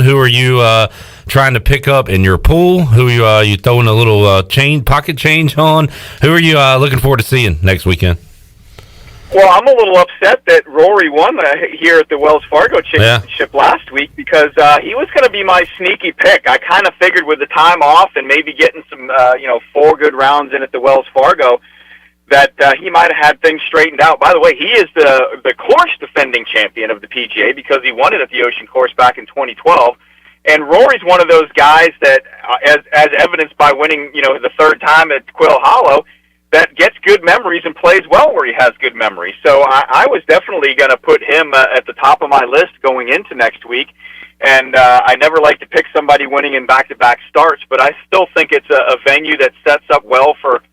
Who are you trying to pick up in your pool? Who are you throwing a little pocket change on? Who are you looking forward to seeing next weekend? Well, I'm a little upset that Rory won here at the Wells Fargo Championship last week because he was going to be my sneaky pick. I kind of figured with the time off and maybe getting some, 4 good rounds in at the Wells Fargo, that he might have had things straightened out. By the way, he is the course defending champion of the PGA because he won it at the Ocean Course back in 2012. And Rory's one of those guys that, as evidenced by winning, the 3rd time at Quill Hollow, that gets good memories and plays well where he has good memories. So I was definitely going to put him at the top of my list going into next week. And I never like to pick somebody winning in back-to-back starts, but I still think it's a venue that sets up well for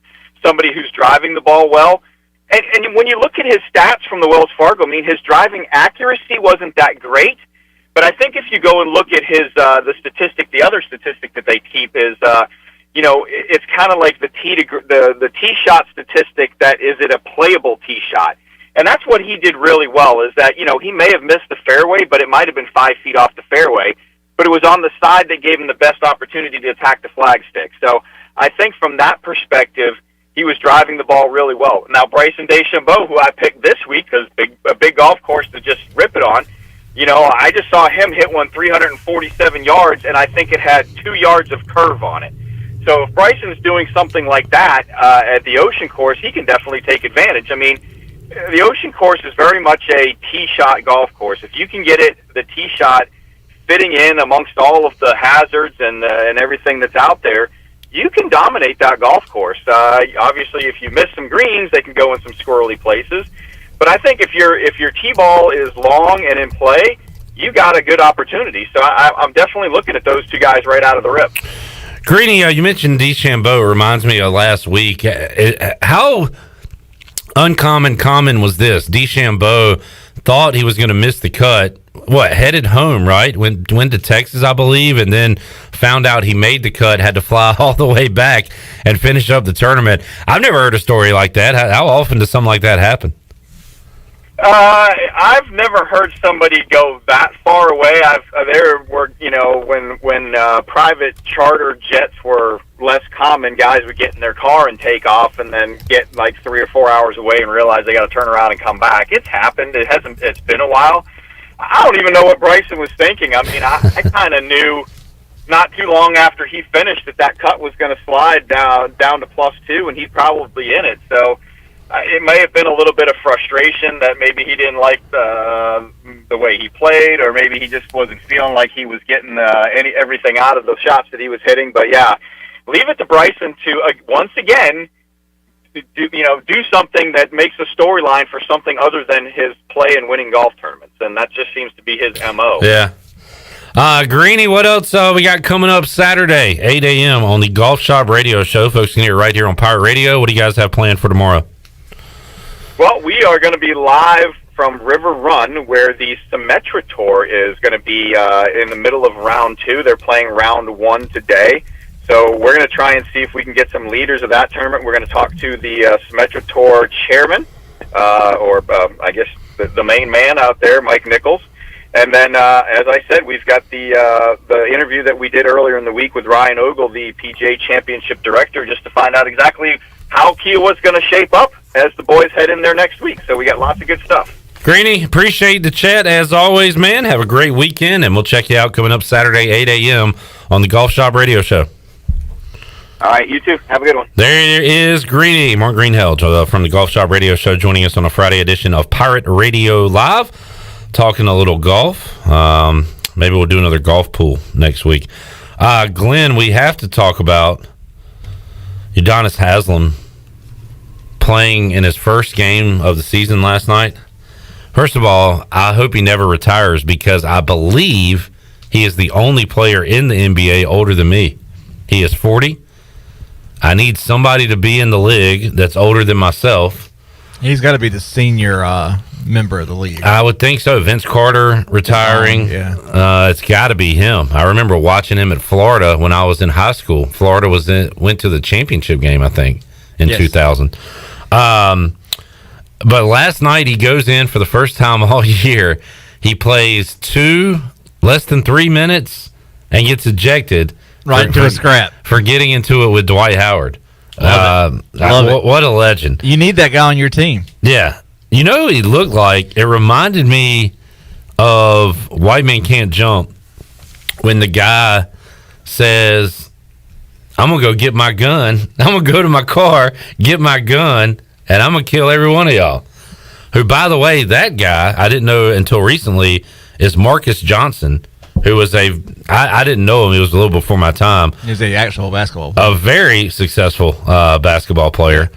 somebody who's driving the ball well. And when you look at his stats from the Wells Fargo, his driving accuracy wasn't that great. But I think if you go and look at his the other statistic that they keep is, it's kind of like the tee shot statistic. That is it a playable tee shot, and that's what he did really well. Is that he may have missed the fairway, but it might have been 5 feet off the fairway, but it was on the side that gave him the best opportunity to attack the flagstick. So I think from that perspective, he was driving the ball really well. Now, Bryson DeChambeau, who I picked this week, because a big golf course to just rip it on, I just saw him hit one 347 yards, and I think it had 2 yards of curve on it. So if Bryson's doing something like that at the Ocean Course, he can definitely take advantage. The Ocean Course is very much a tee shot golf course. If you can get the tee shot fitting in amongst all of the hazards and everything that's out there, you can dominate that golf course. Obviously, if you miss some greens, they can go in some squirrely places. But I think if your tee ball is long and in play, you got a good opportunity. So I'm definitely looking at those two guys right out of the rip. Greeny, you mentioned DeChambeau. It reminds me of last week. How common was this? DeChambeau thought he was going to miss the cut. Headed home, right? Went to Texas, I believe, and then found out he made the cut, had to fly all the way back and finish up the tournament. I've never heard a story like that. How often does something like that happen? I've never heard somebody go that far away. There were, when private charter jets were less common, guys would get in their car and take off and then get like 3 or 4 hours away and realize they got to turn around and come back. It's happened. It's been a while. I don't even know what Bryson was thinking. I kind of knew not too long after he finished that cut was going to slide down to +2, and he's probably in it. So it may have been a little bit of frustration that maybe he didn't like the way he played, or maybe he just wasn't feeling like he was getting everything out of the shots that he was hitting. But yeah, leave it to Bryson to once again do something that makes a storyline for something other than his play in winning golf tournaments, and that just seems to be his MO. Yeah. Greeny, what else we got coming up Saturday, 8 a.m. on the Golf Shop Radio Show? Folks can hear it right here on Pirate Radio. What do you guys have planned for tomorrow? Well, we are going to be live from River Run, where the Symetra Tour is going to be in the middle of round 2. They're playing round 1 today. So we're going to try and see if we can get some leaders of that tournament. We're going to talk to the Symetra Tour chairman, I guess the main man out there, Mike Nichols. And then, as I said, we've got the interview that we did earlier in the week with Ryan Ogle, the PGA Championship Director, just to find out exactly how Kiowa's going to shape up as the boys head in there next week. So we got lots of good stuff. Greeny, appreciate the chat as always, man. Have a great weekend, and we'll check you out coming up Saturday, 8 a.m. on the Golf Shop Radio Show. All right, you too. Have a good one. There is Greeny, Mark Greenhalgh from the Golf Shop Radio Show, joining us on a Friday edition of Pirate Radio Live, talking a little golf. Maybe we'll do another golf pool next week. Glenn, we have to talk about Udonis Haslem playing in his first game of the season last night. First of all, I hope he never retires, because I believe he is the only player in the NBA older than me. He is 40. I need somebody to be in the league that's older than myself. He's got to be the senior member of the league. I would think so. Vince Carter retiring. Yeah. It's got to be him. I remember watching him at Florida when I was in high school. Florida went to the championship game, I think, in 2000. But last night he goes in for the first time all year. He plays 2 less than 3 minutes and gets ejected. Right into a scrap. For getting into it with Dwight Howard. Love it. What a legend. You need that guy on your team. Yeah. You know what he looked like? It reminded me of White Man Can't Jump when the guy says, I'm going to go get my gun. I'm going to go to my car, get my gun, and I'm going to kill every one of y'all. Who, by the way, that guy, I didn't know until recently, is Marcus Johnson, who was I didn't know him. He was a little before my time. He's an actual basketball player. A very successful basketball player.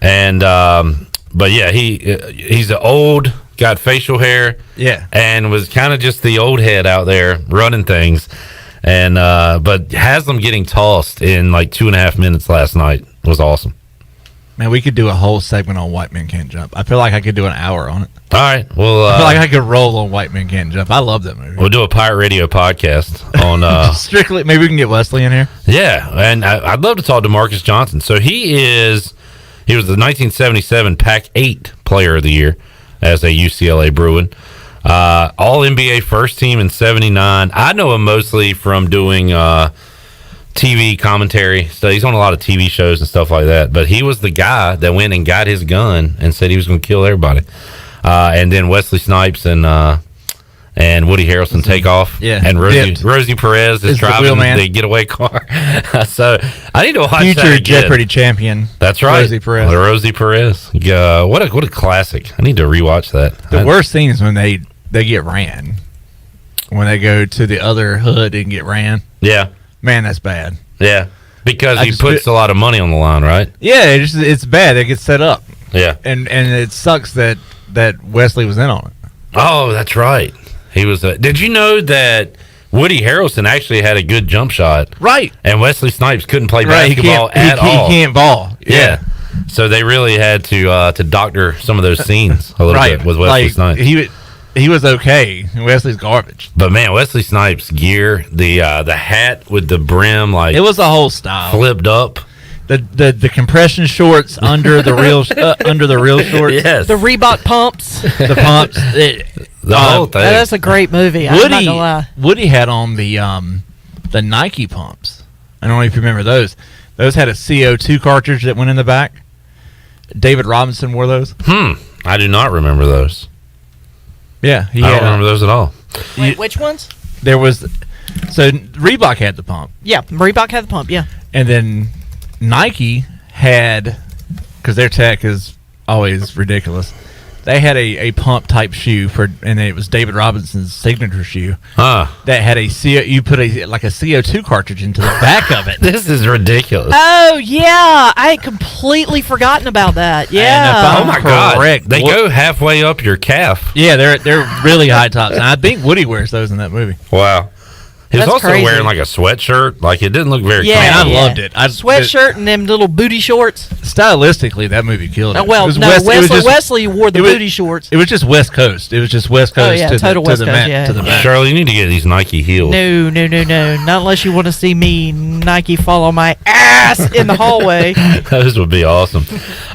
And, but yeah, he's an old, got facial hair. Yeah. And was kind of just the old head out there running things. And, but has them getting tossed in like 2.5 minutes last night. It was awesome. Man, we could do a whole segment on White Men Can't Jump. I feel like I could do an hour on it. All right. Well, I feel like I could roll on White Men Can't Jump. I love that movie. We'll do a Pirate Radio podcast on strictly. Maybe we can get Wesley in here. Yeah, and I'd love to talk to Marcus Johnson. So he was the 1977 Pac-8 Player of the Year as a UCLA Bruin. All NBA first team in '79. I know him mostly from doing TV commentary. So he's on a lot of TV shows and stuff like that. But he was the guy that went and got his gun and said he was going to kill everybody. And then Wesley Snipes and Woody Harrelson take off. Yeah. And Rosie Perez is driving the getaway car. So I need to watch Future that again. Jeopardy champion. That's right. Rosie Perez. Yeah, what a classic. I need to rewatch that. The worst thing is when they get ran. When they go to the other hood and get ran. Yeah. Man, that's bad. Yeah. Because he puts a lot of money on the line, right? Yeah, it's bad. It gets set up. Yeah. And it sucks that Wesley was in on it. Oh, that's right. He was. Did you know that Woody Harrelson actually had a good jump shot? Right. And Wesley Snipes couldn't play basketball at all. He can't ball. Yeah. So they really had to doctor some of those scenes a little bit with Wesley Snipes. He was okay. Wesley's garbage. But man, Wesley Snipes' gear, the hat with the brim, like it was a whole style flipped up. The compression shorts under the real shorts. Yes. The Reebok pumps. The pumps. The whole thing. That's a great movie. I'm not gonna lie. Woody had on the Nike pumps. I don't know if you remember those. Those had a CO2 cartridge that went in the back. David Robinson wore those. I do not remember those. Yeah, I don't remember those at all. Wait, which ones? There was, so Reebok had the pump. Yeah, Reebok had the pump. Yeah, and then Nike had, because their tech is always ridiculous. They had a pump type shoe and it was David Robinson's signature shoe. That had you put a CO2 cartridge into the back of it. This is ridiculous. Oh yeah, I had completely forgotten about that. Yeah. Oh my God, they go halfway up your calf. Yeah, they're really high tops, and I think Woody wears those in that movie. Wow. He was also crazy. wearing like a sweatshirt. Like it didn't look very clean. I loved it. Sweatshirt and them little booty shorts. Stylistically, that movie killed it. Well, Wesley wore the booty shorts. It was just West Coast. It was just West Coast to the back. Shirley, you need to get these Nike heels. No. Not unless you want to see me Nike fall on my ass in the hallway. Those would be awesome.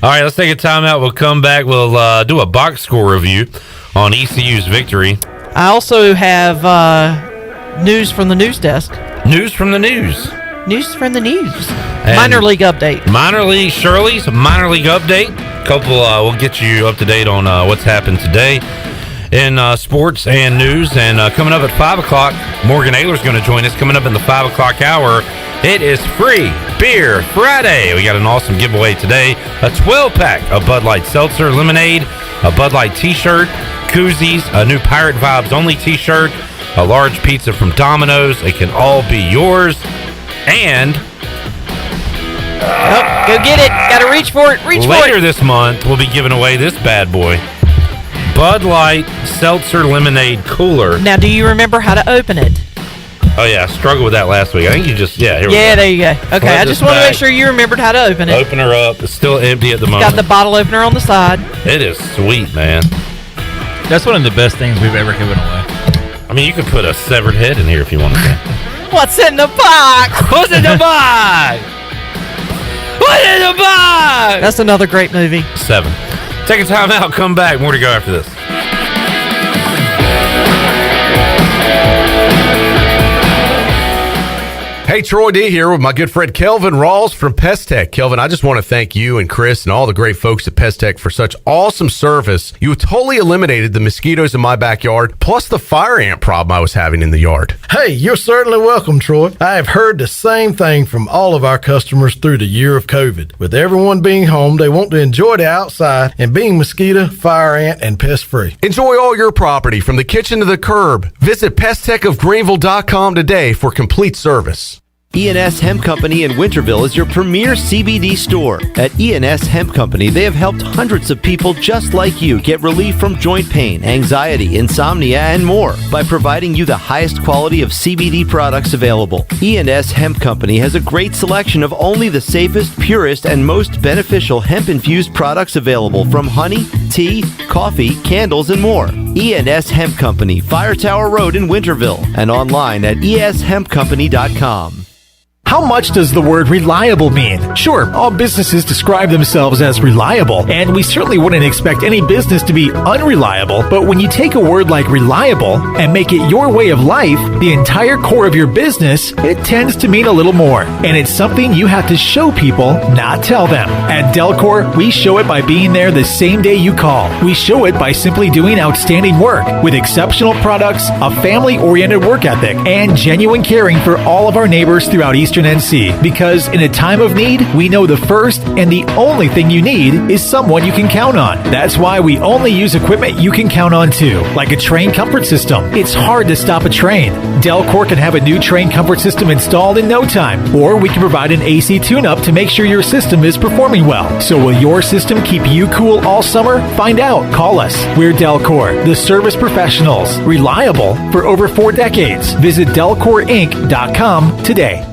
All right, let's take a timeout. We'll come back. We'll do a box score review on ECU's victory. I also have news from the news desk. News from the news. News from the news. And minor league update. Shirley's minor league update. We'll get you up to date on what's happened today in sports and news. And coming up at 5 o'clock, Morgan Ahlers going to join us. Coming up in the 5 o'clock hour, it is Free Beer Friday. We got an awesome giveaway today. A 12-pack of Bud Light Seltzer Lemonade, a Bud Light T-shirt, koozies, a new Pirate Vibes Only T-shirt, a large pizza from Domino's. It can all be yours. And go get it. Got to reach for it. Later this month, we'll be giving away this bad boy. Bud Light Seltzer Lemonade Cooler. Now, do you remember how to open it? Oh, yeah. I struggled with that last week. I think you just, here we go. There you go. Okay, I just want to make sure you remembered how to open it. Open her up. It's still empty at the moment. Got the bottle opener on the side. It is sweet, man. That's one of the best things we've ever given away. I mean, you could put a severed head in here if you wanted to. What's in the box? What's in the box? What's in the box? That's another great movie. 7. Take a time out. Come back. More to go after this. Hey, Troy D here with my good friend Kelvin Rawls from Pest Tech. Kelvin, I just want to thank you and Chris and all the great folks at Pest Tech for such awesome service. You totally eliminated the mosquitoes in my backyard, plus the fire ant problem I was having in the yard. Hey, you're certainly welcome, Troy. I have heard the same thing from all of our customers through the year of COVID. With everyone being home, they want to enjoy the outside and being mosquito, fire ant, and pest free. Enjoy all your property from the kitchen to the curb. Visit pesttechofgreenville.com today for complete service. E&S Hemp Company in Winterville is your premier CBD store. At E&S Hemp Company, they have helped hundreds of people just like you get relief from joint pain, anxiety, insomnia, and more by providing you the highest quality of CBD products available. E&S Hemp Company has a great selection of only the safest, purest, and most beneficial hemp-infused products available, from honey, tea, coffee, candles, and more. E&S Hemp Company, Fire Tower Road in Winterville, and online at eshempcompany.com. How much does the word reliable mean? Sure, all businesses describe themselves as reliable, and we certainly wouldn't expect any business to be unreliable, but when you take a word like reliable and make it your way of life, the entire core of your business, it tends to mean a little more. And it's something you have to show people, not tell them. At Delcor, we show it by being there the same day you call. We show it by simply doing outstanding work with exceptional products, a family-oriented work ethic, and genuine caring for all of our neighbors throughout Eastern NC, because in a time of need, we know the first and the only thing you need is someone you can count on. That's why we only use equipment you can count on too, like a train comfort system. It's hard to stop a train. Delcor can have a new train comfort system installed in no time, or we can provide an AC tune-up to make sure your system is performing well. So will your system keep you cool all summer? Find out. Call us. We're Delcor, the service professionals, reliable for over 4 decades. Visit DelcorInc.com today.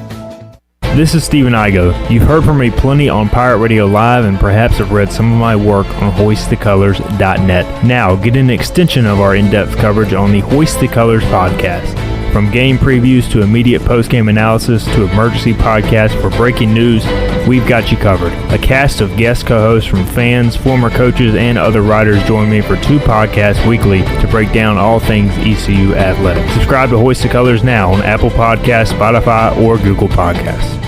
This is Stephen Igo. You've heard from me plenty on Pirate Radio Live and perhaps have read some of my work on HoistTheColors.net. Now, get an extension of our in-depth coverage on the Hoist the Colors podcast. From game previews to immediate post-game analysis to emergency podcasts for breaking news, we've got you covered. A cast of guest co-hosts from fans, former coaches, and other writers join me for 2 podcasts weekly to break down all things ECU athletics. Subscribe to Hoist the Colors now on Apple Podcasts, Spotify, or Google Podcasts.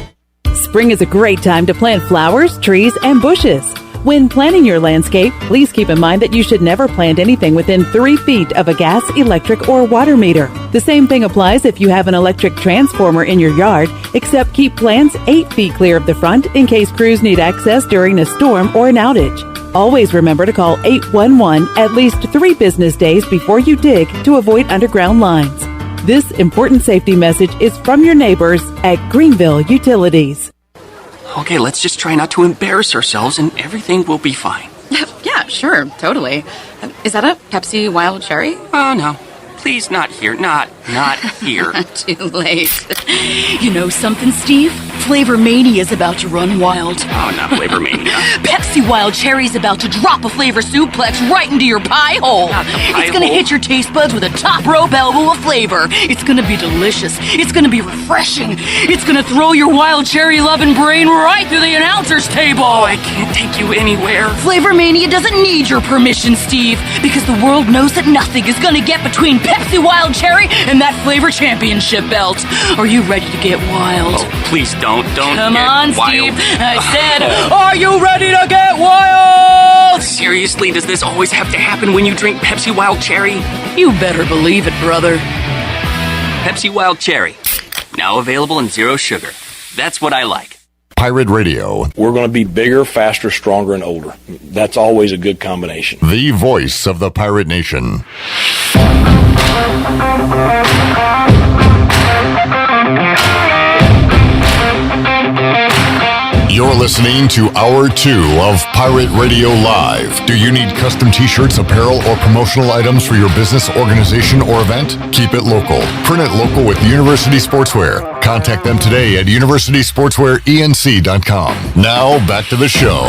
Spring is a great time to plant flowers, trees, and bushes. When planning your landscape, please keep in mind that you should never plant anything within 3 feet of a gas, electric, or water meter. The same thing applies if you have an electric transformer in your yard, except keep plants 8 feet clear of the front in case crews need access during a storm or an outage. Always remember to call 811 at least 3 business days before you dig to avoid underground lines. This important safety message is from your neighbors at Greenville Utilities. Okay, let's just try not to embarrass ourselves and everything will be fine. Yeah, sure, totally. Is that a Pepsi Wild Cherry? Oh, no. Please, not here. Not here. Too late. You know something, Steve? Flavor Mania's about to run wild. Oh, not Flavor Mania. Pepsi Wild Cherry's about to drop a flavor suplex right into your pie hole. Not the pie It's gonna hole. hit your taste buds with a top rope elbow of flavor. It's gonna be delicious. It's gonna be refreshing. It's gonna throw your wild cherry loving brain right through the announcer's table. Oh, I can't take you anywhere. Flavor Mania doesn't need your permission, Steve, because the world knows that nothing is gonna get between Pepsi Wild Cherry and that flavor championship belt. Are you ready to get wild? Oh, please don't Come get on, wild. Steve. I said, are you ready to get wild? Seriously, does this always have to happen when you drink Pepsi Wild Cherry? You better believe it, brother. Pepsi Wild Cherry. Now available in 0 sugar. That's what I like. Pirate Radio. We're going to be bigger, faster, stronger, and older. That's always a good combination. The voice of the Pirate Nation. You're listening to Hour 2 of Pirate Radio Live. Do you need custom t-shirts, apparel, or promotional items for your business, organization, or event? Keep it local. Print it local with University Sportswear. Contact them today at universitysportswearenc.com. Now, back to the show.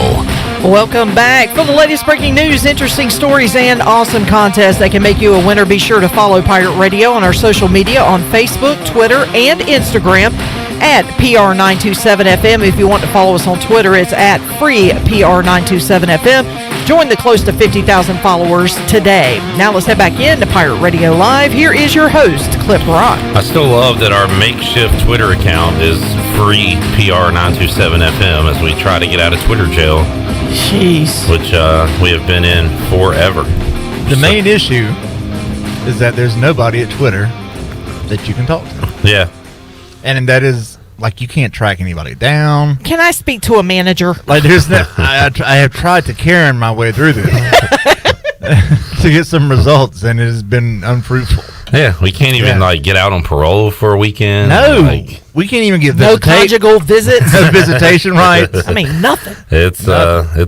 Welcome back. For the latest breaking news, interesting stories, and awesome contests that can make you a winner, be sure to follow Pirate Radio on our social media on Facebook, Twitter, and Instagram. at PR927FM. If you want to follow us on Twitter, it's at FreePR927FM. Join the close to 50,000 followers today. Now let's head back into Pirate Radio Live. Here is your host, Clip Rock. I still love that our makeshift Twitter account is FreePR927FM as we try to get out of Twitter jail. Jeez. Which we have been in forever. The main issue is that there's nobody at Twitter that you can talk to. Yeah. And that is, like, you can't track anybody down. Can I speak to a manager? Like, there's no, I have tried to Karen my way through this to get some results, and it has been unfruitful. Yeah, we can't even get out on parole for a weekend. No, we can't even get no conjugal visits, no visitation rights. I mean, nothing. It's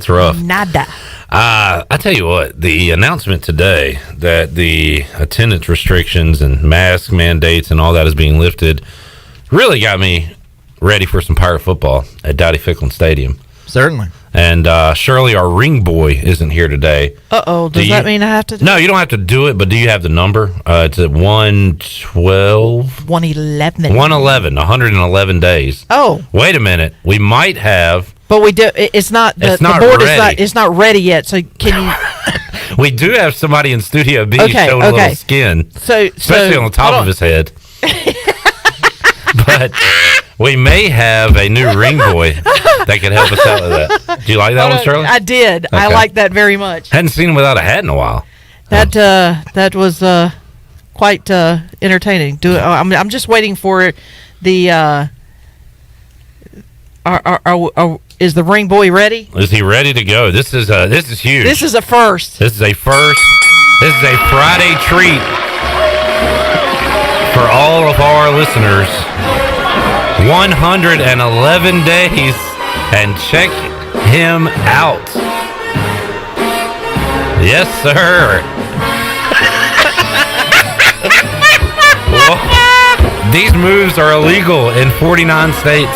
rough. Nada. I tell you what, the announcement today that the attendance restrictions and mask mandates and all that is being lifted really got me ready for some Pirate football at Dowdy Ficklin Stadium. Certainly. And Shirley, our ring boy, isn't here today. Uh-oh. Does that mean I have to do it? No, you don't have to do it, but do you have the number? It's at 112? 111. 111 days. Oh. Wait a minute. We might have... But we do. It's not. The board is not ready yet. So can you? We do have somebody in Studio B showing a little skin, especially on the top of his head. But we may have a new ring boy that could help us out with that. Do you like that one, Shirley? I did. Okay. I like that very much. Hadn't seen him without a hat in a while. That was quite entertaining. I'm just waiting for the. Is the ring boy ready? Is he ready to go? This is huge. This is a first. This is a first. This is a Friday treat for all of our listeners. 111 days, and check him out. Yes, sir. Whoa. These moves are illegal in 49 states.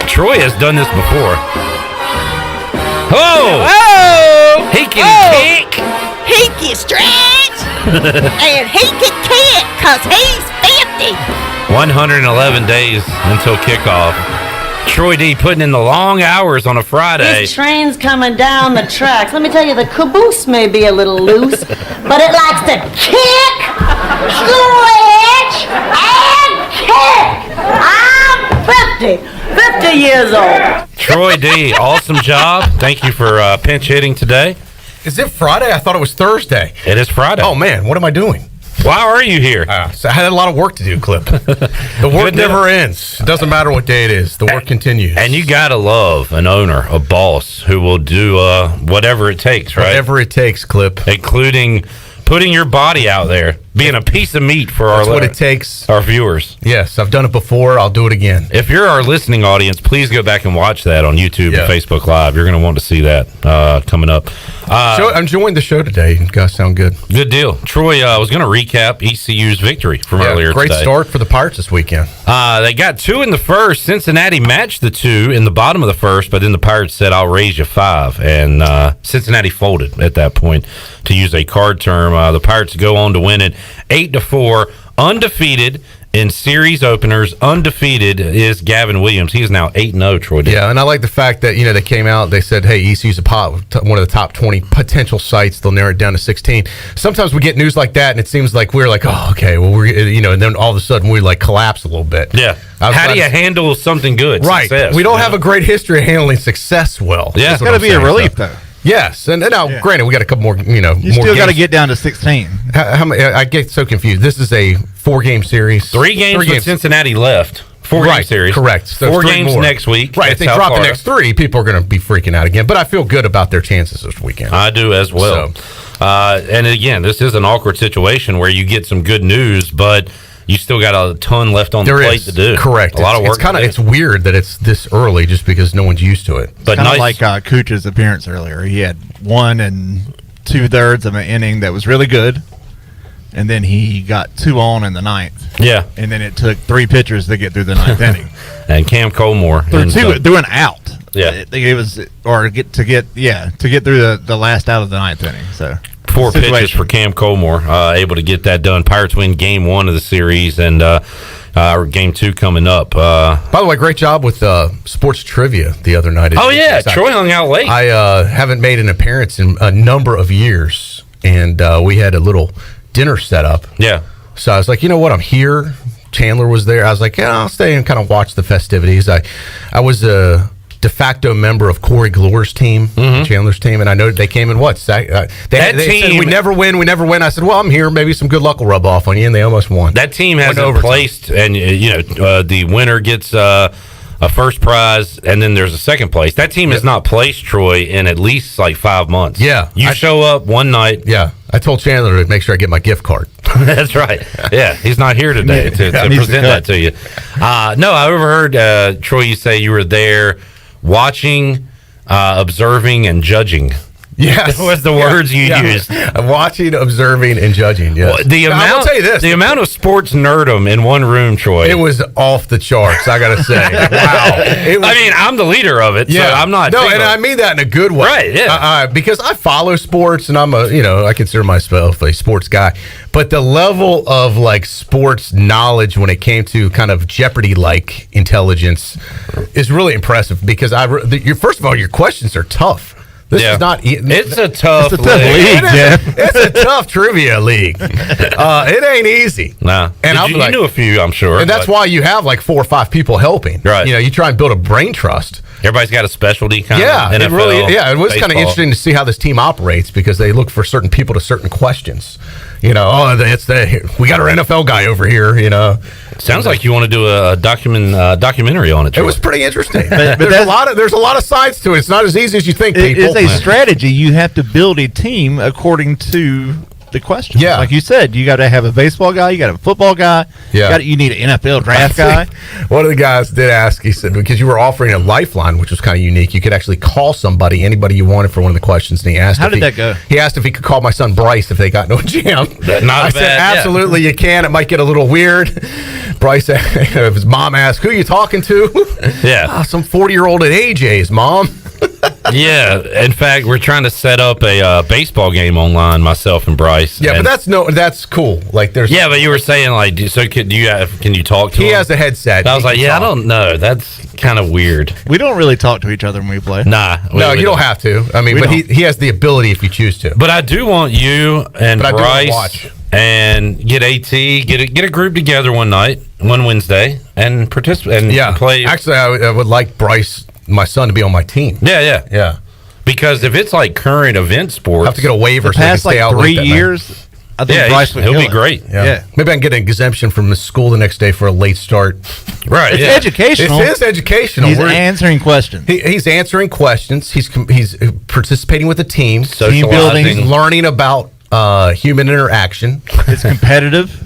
Troy has done this before. Oh! He can kick. He can stretch. And he can kick because he's 50. 111 days until kickoff. Troy D putting in the long hours on a Friday. This train's coming down the tracks. Let me tell you, the caboose may be a little loose, but it likes to kick, stretch, and kick. I'm 50 years old. Troy D, awesome job. Thank you for pinch hitting today. Is it Friday? I thought it was Thursday. It is Friday. Oh, man, what am I doing? Why are you here? So I had a lot of work to do, Clip. The work never ends. It doesn't matter what day it is. The work continues. And you got to love an owner, a boss, who will do whatever it takes, right? Whatever it takes, Clip. Including putting your body out there, being a piece of meat for That's what it takes. Our viewers. Yes, I've done it before. I'll do it again. If you're our listening audience, please go back and watch that on YouTube and Facebook Live. You're going to want to see that coming up. I'm enjoying the show today. You guys sound good. Good deal. Troy was going to recap ECU's victory from earlier great today. Start for the Pirates this weekend. They got 2 in the first. Cincinnati matched the 2 in the bottom of the first, but then the Pirates said, I'll raise you 5. And Cincinnati folded at that point, to use a card term. The Pirates go on to win it 8-4, undefeated in series openers. Undefeated is Gavin Williams. He is now 8-0, Troy. Yeah, and I like the fact that, they came out, they said, hey, ECU's one of the top 20 potential sites. They'll narrow it down to 16. Sometimes we get news like that, and it seems like we're like, oh, okay, well, and then all of a sudden we collapse a little bit. Yeah. How do you handle something good? Right. Success, we don't have a great history of handling success well. Yeah. It's got to be a relief, though. Yes, and now, granted, we got a couple more, You still got to get down to 16. How many, I get so confused. This is a 4-game series. 3 games with Cincinnati left. 4-game series. Correct. So 4 games next week. Right. If they drop the next 3, people are going to be freaking out again. But I feel good about their chances this weekend. I do as well. And again, this is an awkward situation where you get some good news, but you still got a ton left on the plate to do. Correct. A lot of work. It's weird that it's this early just because no one's used to it. But kind of like Cooch's appearance earlier. He had 1 2/3 of an inning that was really good, and then he got 2 on in the 9th. Yeah. And then it took 3 pitchers to get through the 9th inning. And Cam Colmore through an out. Yeah. It was to get through the last out of the 9th inning. So 4 pitches for Cam Colmore, able to get that done. Pirates win game 1 of the series, and game 2 coming up. By the way, great job with sports trivia the other night. Oh, yeah. Troy hung out late. I haven't made an appearance in a number of years, and we had a little dinner set up. Yeah. So I was like, you know what? I'm here. Chandler was there. I was like, yeah, I'll stay and kind of watch the festivities. I was a de facto member of Corey Glor's team, Chandler's team, and I know they came in they said, we never win. I said, well, I'm here. Maybe some good luck will rub off on you, and they almost won. That team hasn't placed, and the winner gets a first prize, and then there's a second place. That team has not placed, Troy, in at least like 5 months. Yeah. You show up one night. Yeah. I told Chandler to make sure I get my gift card. That's right. Yeah, he's not here today to present that to you. No, I overheard, Troy, you say you were there watching, observing, and judging. Yes, that was the words you used. Watching, observing, and judging. Yes. Well, I'll tell you this: the amount of sports nerdom in one room, Troy. It was off the charts. I got to say, wow. I mean, I'm the leader of it, so I'm not. No, and I mean that in a good way, right? Yeah, because I follow sports, and I'm I consider myself a sports guy. But the level of like sports knowledge when it came to kind of Jeopardy-like intelligence is really impressive. Because first of all, your questions are tough. This is not. It's a tough league. It's a tough trivia league. It ain't easy. Nah. And you knew a few, I'm sure. And that's why you have like 4 or 5 people helping. Right. You try and build a brain trust. Everybody's got a specialty kind of NFL, it was kind of baseball. interesting to see how this team operates because they look for certain people to certain questions. We got our NFL guy over here. Sounds like you want to do a documentary on it. Troy. It was pretty interesting. but there's a lot of sides to it. It's not as easy as you think. It is a strategy. You have to build a team according to the question. Yeah, like you said, you got to have a baseball guy, you got a football guy. Yeah, you need an NFL draft guy. One of the guys did ask. He said because you were offering a lifeline, which was kind of unique. You could actually call anybody you wanted for one of the questions. And he asked, how did that go? He asked if he could call my son Bryce if they got no jam. I said absolutely you can. It might get a little weird. Bryce, his mom asked, "Who are you talking to?" Yeah, some 40-year-old at AJ's mom. Yeah, in fact, we're trying to set up a baseball game online, myself and Bryce. Yeah, but that's cool. Like there's but you were saying like, so can you talk to him? He has a headset. I was like, I don't know. That's kind of weird. We don't really talk to each other when we play. Nah, no, you don't have to. I mean, but he has the ability if you choose to. But I do want you and Bryce and get get a group together one Wednesday, and participate and play. Actually, I would like Bryce, my son, to be on my team. Yeah. Because if it's like current event sports, I have to get a waiver. The past so I can stay out 3 years. I think Bryce he'll be great. Yeah. Maybe I can get an exemption from the school the next day for a late start. Right. It's educational. It is educational. He's answering questions. He's answering questions. He's participating with the team. Team building. He's learning about human interaction. It's competitive.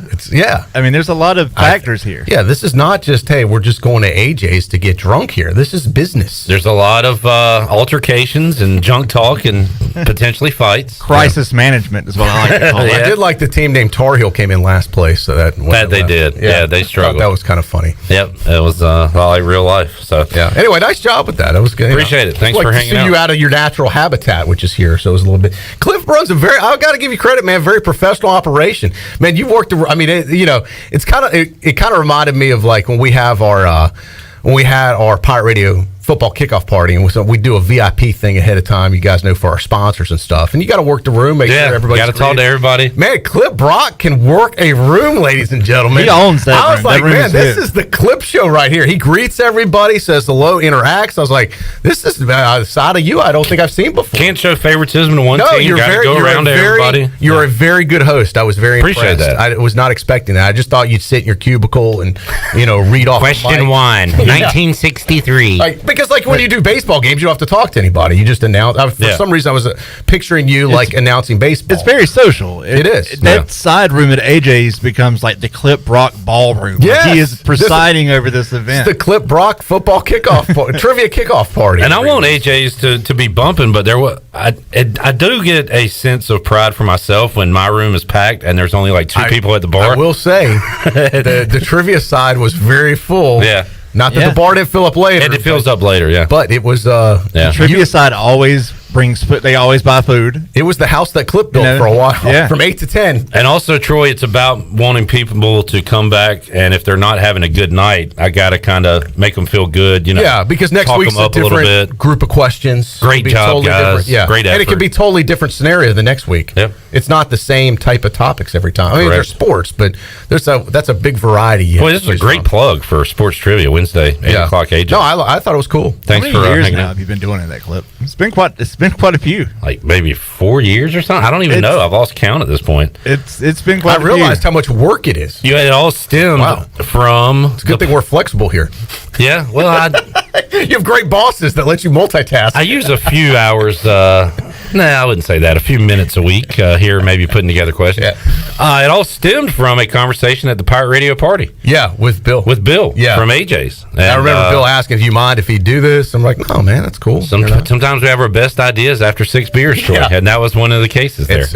I mean, there's a lot of factors here. Yeah, this is not just, hey, we're just going to AJ's to get drunk here. This is business. There's a lot of altercations and junk talk and potentially fights. Crisis management is what I like to call it. I did like the team named Tar Heel came in last place. So that they did. Yeah, they struggled. That was kind of funny. Yep, it was like real life. So yeah. Anyway, nice job with that. That was good. Appreciate it. Thanks for hanging out. You out of your natural habitat, which is here. So it was a little bit. Cliff runs I got to give you credit, man. Very professional operation, man. You worked. I mean, it's kind of it kind of reminded me of like when we had our Pirate Radio football kickoff party, and we do a VIP thing ahead of time. You guys know, for our sponsors and stuff, and you got to work the room, make sure everybody's got to talk to everybody. Man, Clip Brock can work a room, ladies and gentlemen. He owns that. I was like, man, this is the Clip show right here. He greets everybody, says hello, interacts. I was like, this is a side of you I don't think I've seen before. Can't show favoritism to one team. You're You're a very good host. I was very appreciate impressed. that. I was not expecting that. I just thought you'd sit in your cubicle and read off. Question 1, 1963. Because when you do baseball games, you don't have to talk to anybody. You just announce. For some reason, I was picturing you announcing baseball. It's very social. It is. That side room at AJ's becomes like the Clip Brock ballroom. Yes. Like he is presiding over this event. It's the Clip Brock football kickoff trivia kickoff party. And I want AJ's to be bumping, but I do get a sense of pride for myself when my room is packed and there's only like 2 people at the bar. I will say the trivia side was very full. Yeah. Not that the bar didn't fill up later. It fills up later, yeah. But it was the trivia side always brings food. They always buy food. It was the house that Clip built for a while. Yeah. From 8 to 10. And also, Troy, it's about wanting people to come back, and if they're not having a good night, I got to kind of make them feel good. Yeah, because next week's a different group of questions. Great job, totally guys. Yeah. Great effort. And it could be totally different scenario the next week. Yep. It's not the same type of topics every time. I mean, there's sports, but that's a big variety. Boy, this is a great plug for Sports Trivia Wednesday, 8 o'clock. AJ. No, I thought it was cool. Thanks How many for years hanging now out. have you been doing it, that Clip? It's been quite a few. Like maybe 4 years or something. I don't even know. I've lost count at this point. It's been quite. I realized how much work it is. You had it all stemmed from. It's a good thing we're flexible here. Yeah, well, you have great bosses that let you multitask. I use a few hours. I wouldn't say that. A few minutes a week here, maybe putting together questions. Yeah. It all stemmed from a conversation at the Pirate Radio party. Yeah, with Bill. With Bill. Yeah. From AJ's. And, I remember Bill asking, "Do you mind if he do this?" I'm like, "No, man, that's cool." Sometimes we have our best ideas after 6 beers, Troy, and that was one of the cases there.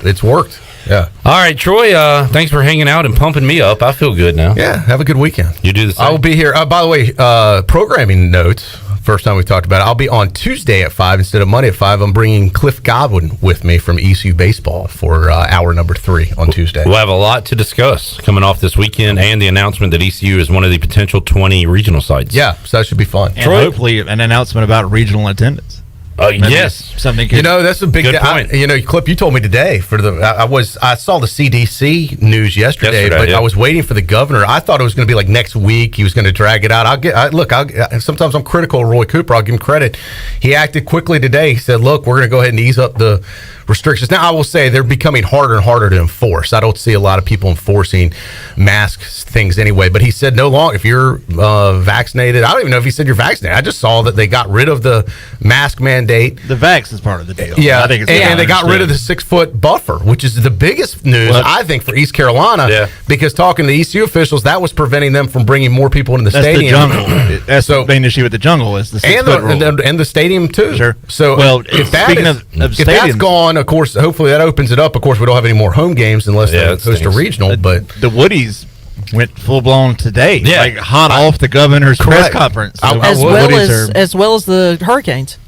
It's worked. Yeah. All right, Troy. Thanks for hanging out and pumping me up. I feel good now. Yeah. Have a good weekend. You do the same. I will be here. By the way, programming notes. First time we've talked about it. I'll be on Tuesday at 5 instead of Monday at 5. I'm bringing Cliff Godwin with me from ECU Baseball for hour number 3 on Tuesday. We'll have a lot to discuss coming off this weekend and the announcement that ECU is one of the potential 20 regional sites. Yeah, so that should be fun. And hopefully an announcement about regional attendance. Yes, something. That's a big Good point. Clip, you told me today for I saw the CDC news yesterday, but I was waiting for the governor. I thought it was going to be like next week. He was going to drag it out. Sometimes I'm critical of Roy Cooper. I'll give him credit. He acted quickly today. He said, "Look, we're going to go ahead and ease up the restrictions." Now, I will say they're becoming harder and harder to enforce. I don't see a lot of people enforcing mask things anyway. But he said no longer if you're vaccinated. I don't even know if he said you're vaccinated. I just saw that they got rid of the mask mandate. The vax is part of the deal. Yeah, I think it's and they got rid of the 6-foot buffer, which is the biggest news, I think, for East Carolina. Yeah. Because talking to ECU officials, that was preventing them from bringing more people into the stadium. The jungle. That's the main issue with the jungle is the 6-foot rule. And the stadium too. Sure. So if that's gone, of course, hopefully that opens it up. Of course, we don't have any more home games unless they host a regional. But the Woodies went full blown today. Yeah. Like hot off the governor's press conference. So as well as the Hurricanes.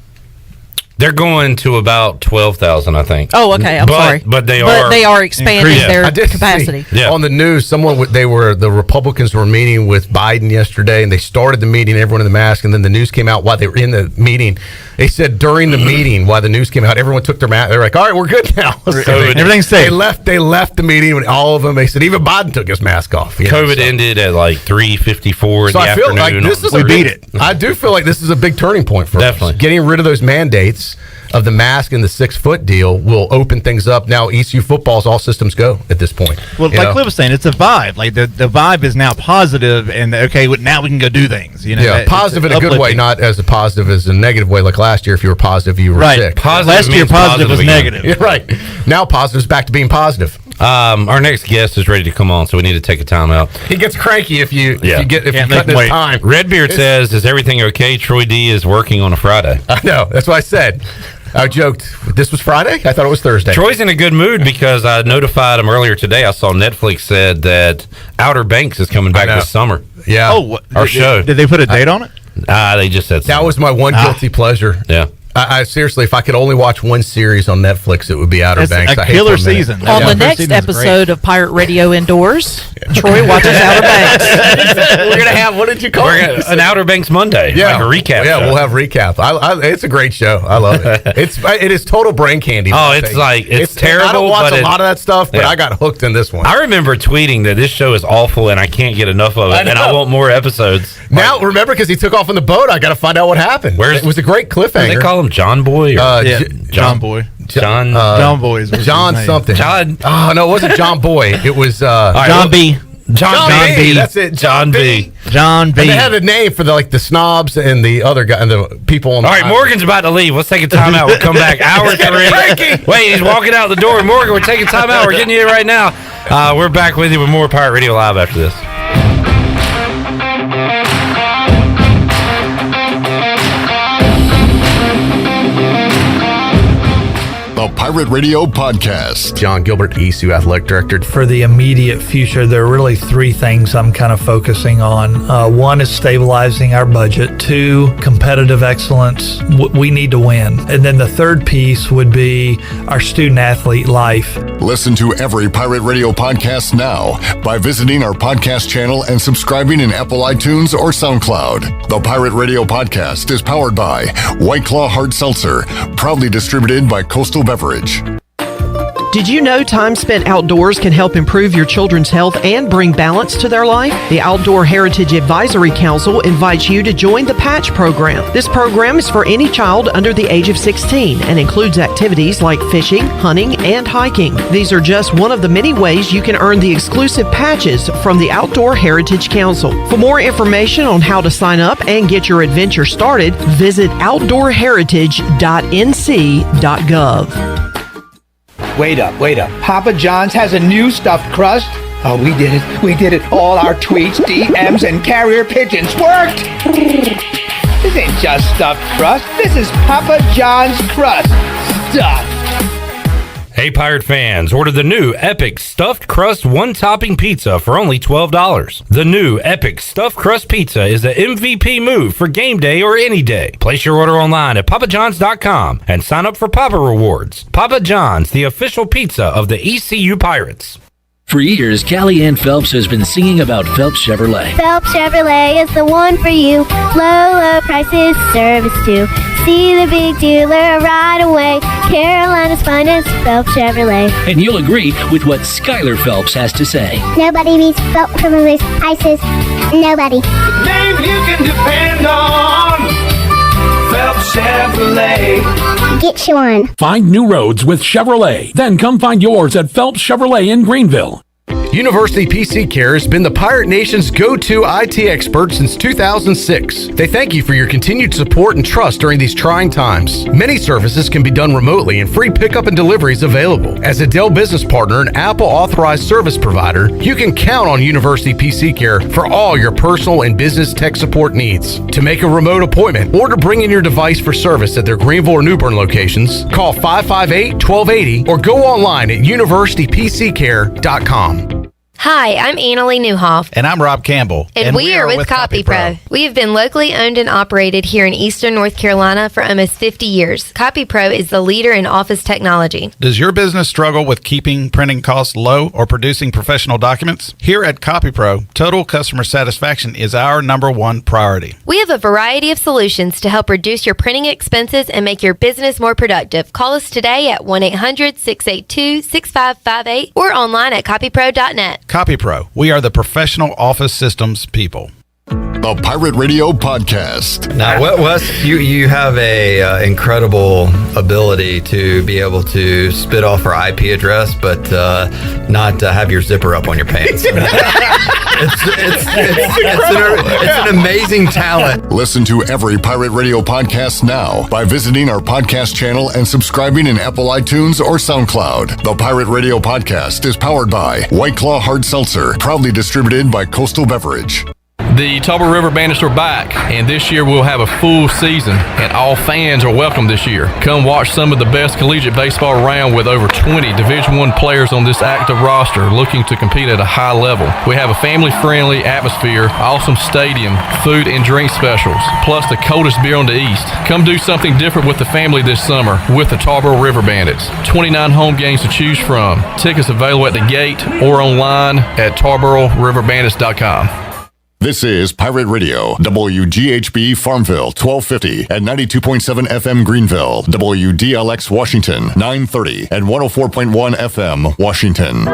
They're going to about 12,000, I think. Oh, okay. I'm sorry, but they are expanding their capacity. On the news, the Republicans were meeting with Biden yesterday, and they started the meeting, everyone in the mask, and then the news came out while they were in the meeting. They said during the meeting, while the news came out, everyone took their mask. They're like, "All right, we're good now." So everything's safe. They left the meeting with all of them. They said even Biden took his mask off. COVID ended at like 3:54 in the afternoon. Feel like this is we beat it. I do feel like this is a big turning point for Definitely. us. Getting rid of those mandates of the mask and the 6-foot deal will open things up. Now ECU football's all systems go at this point. Well, like Cliff was saying, it's a vibe. Like the vibe is now positive, and now we can go do things. Positive in a good way, not as a positive as a negative way. Like last year, if you were positive, you were sick. Last year, positive was negative. Yeah, right. Now positive's back to being positive. Our next guest is ready to come on, so we need to take a time out. He gets cranky if you cut his time. Redbeard says, "Is everything okay? Troy D is working on a Friday." I know. That's what I said. I joked. This was Friday? I thought it was Thursday. Troy's in a good mood because I notified him earlier today. I saw Netflix said that Outer Banks is coming back this summer. Yeah. Oh, our show. Did they put a date on it? They just said that was my one guilty pleasure. Yeah. I seriously, if I could only watch one series on Netflix, it would be Outer Banks. A killer season. On the next episode of Pirate Radio Indoors, Troy watches Outer Banks. We're going to have, what did you call it? An Outer Banks Monday. Yeah. Like a recap. Yeah, show. we'll have recap. It's a great show. I love it. It is total brain candy. Oh, it's terrible. I don't watch but a lot of that stuff, but I got hooked in this one. I remember tweeting that this show is awful and I can't get enough of it, and I want more episodes. Now, remember, because he took off on the boat, I got to find out what happened. It was a great cliffhanger. Do they call him John Boy? John Boy. John Boy is John something. John. Oh, no, it wasn't John Boy. It was John B. John B. That's it. John B. John B. And they had a name for the snobs and the other guy and the people on the All right, Morgan's about to leave. Let's take a time out. We'll come back. Hour 3. Wait, he's walking out the door. Morgan, we're taking time out. We're getting you right now. We're back with you with more Pirate Radio Live after this. The Pirate Radio Podcast. John Gilbert, ECU Athletic Director. For the immediate future, there are really three things I'm kind of focusing on. One is stabilizing our budget. Two, competitive excellence. We need to win. And then the third piece would be our student-athlete life. Listen to every Pirate Radio podcast now by visiting our podcast channel and subscribing in Apple iTunes or SoundCloud. The Pirate Radio Podcast is powered by White Claw Hard Seltzer, proudly distributed by Coastal Beverage. Did you know time spent outdoors can help improve your children's health and bring balance to their life? The Outdoor Heritage Advisory Council invites you to join the Patch program. This program is for any child under the age of 16 and includes activities like fishing, hunting, and hiking. These are just one of the many ways you can earn the exclusive patches from the Outdoor Heritage Council. For more information on how to sign up and get your adventure started, visit outdoorheritage.nc.gov. Wait up. Papa John's has a new stuffed crust? Oh, we did it. All our tweets, DMs, and carrier pigeons worked. This ain't just stuffed crust. This is Papa John's crust. Stuffed. Hey, Pirate fans, order the new Epic Stuffed Crust One-Topping Pizza for only $12. The new Epic Stuffed Crust Pizza is the MVP move for game day or any day. Place your order online at papajohns.com and sign up for Papa Rewards. Papa John's, the official pizza of the ECU Pirates. For years, Callie Ann Phelps has been singing about Phelps Chevrolet. Phelps Chevrolet is the one for you. Low prices, service too. See the big dealer right away. Carolina's finest, Phelps Chevrolet. And you'll agree with what Skylar Phelps has to say. Nobody beats Phelps Chevrolet's prices. Nobody. The name you can depend on. Phelps Chevrolet. Get you one. Find new roads with Chevrolet. Then come find yours at Phelps Chevrolet in Greenville. University PC Care has been the Pirate Nation's go-to IT expert since 2006. They thank you for your continued support and trust during these trying times. Many services can be done remotely and free pickup and delivery is available. As a Dell business partner and Apple authorized service provider, you can count on University PC Care for all your personal and business tech support needs. To make a remote appointment or to bring in your device for service at their Greenville or New Bern locations, call 558-1280 or go online at universitypccare.com. Hi, I'm Annalie Newhoff. And I'm Rob Campbell. And we are with CopyPro. We have been locally owned and operated here in Eastern North Carolina for almost 50 years. CopyPro is the leader in office technology. Does your business struggle with keeping printing costs low or producing professional documents? Here at CopyPro, total customer satisfaction is our #1 priority. We have a variety of solutions to help reduce your printing expenses and make your business more productive. Call us today at 1-800-682-6558 or online at copypro.net. CopyPro, we are the professional office systems people. The Pirate Radio Podcast. Now, Wes, you have a incredible ability to be able to spit off our IP address, but not have your zipper up on your pants. It's an amazing talent. Listen to every Pirate Radio podcast now by visiting our podcast channel and subscribing in Apple iTunes or SoundCloud. The Pirate Radio Podcast is powered by White Claw Hard Seltzer, proudly distributed by Coastal Beverage. The Tarboro River Bandits are back, and this year we'll have a full season, and all fans are welcome this year. Come watch some of the best collegiate baseball around with over 20 Division I players on this active roster looking to compete at a high level. We have a family-friendly atmosphere, awesome stadium, food and drink specials, plus the coldest beer on the East. Come do something different with the family this summer with the Tarboro River Bandits. 29 home games to choose from. Tickets available at the gate or online at TarboroRiverBandits.com. This is Pirate Radio, WGHB Farmville, 1250 and 92.7 FM Greenville, WDLX Washington, 930 and 104.1 FM Washington.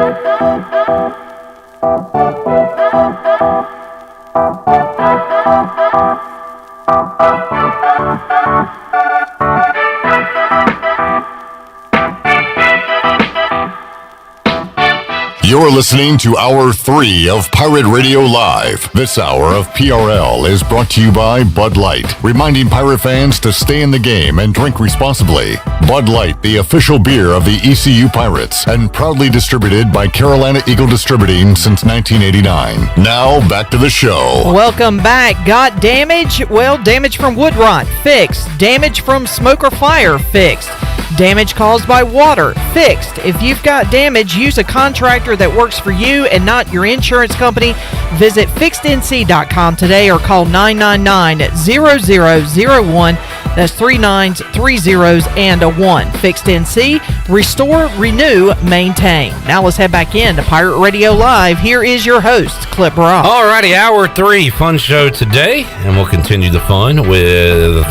You're listening to Hour 3 of Pirate Radio Live. This hour of PRL is brought to you by Bud Light, reminding pirate fans to stay in the game and drink responsibly. Bud Light, the official beer of the ECU Pirates, and proudly distributed by Carolina Eagle Distributing since 1989. Now, back to the show. Welcome back. Got damage? Well, damage from wood rot, fixed. Damage from smoke or fire, fixed. Damage caused by water, fixed. If you've got damage, use a contractor that works for you and not your insurance company. Visit fixednc.com today or call 999-0001. That's 3 9s, 3 zeros, and a 1. Fixed NC, restore, renew, maintain. Now let's head back in to Pirate Radio Live. Here is your host, Clip Brock. All righty, hour 3, fun show today, and we'll continue the fun with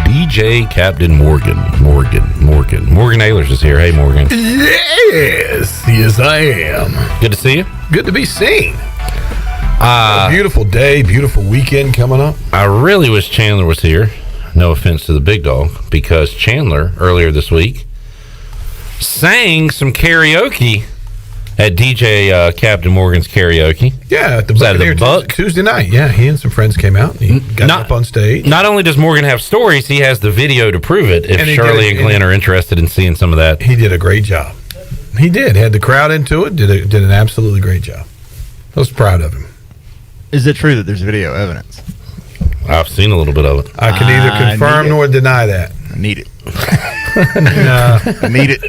DJ Captain Morgan. Morgan Ahlers is here. Hey, Morgan. Yes, I am. Good to see you. Good to be seen. A beautiful day, beautiful weekend coming up. I really wish Chandler was here. No offense to the big dog, because Chandler earlier this week sang some karaoke at DJ Captain Morgan's karaoke. Yeah, at the Was that Buccaneer the Buck? Tuesday night. Yeah, he and some friends came out. And he got up on stage. Not only does Morgan have stories, he has the video to prove it. If Shirley and Glenn are interested in seeing some of that, he did a great job. He did. Had the crowd into it. Did an absolutely great job. I was proud of him. Is it true that there's video evidence? I've seen a little bit of it. I can neither confirm nor deny that. I need it. No. I need it.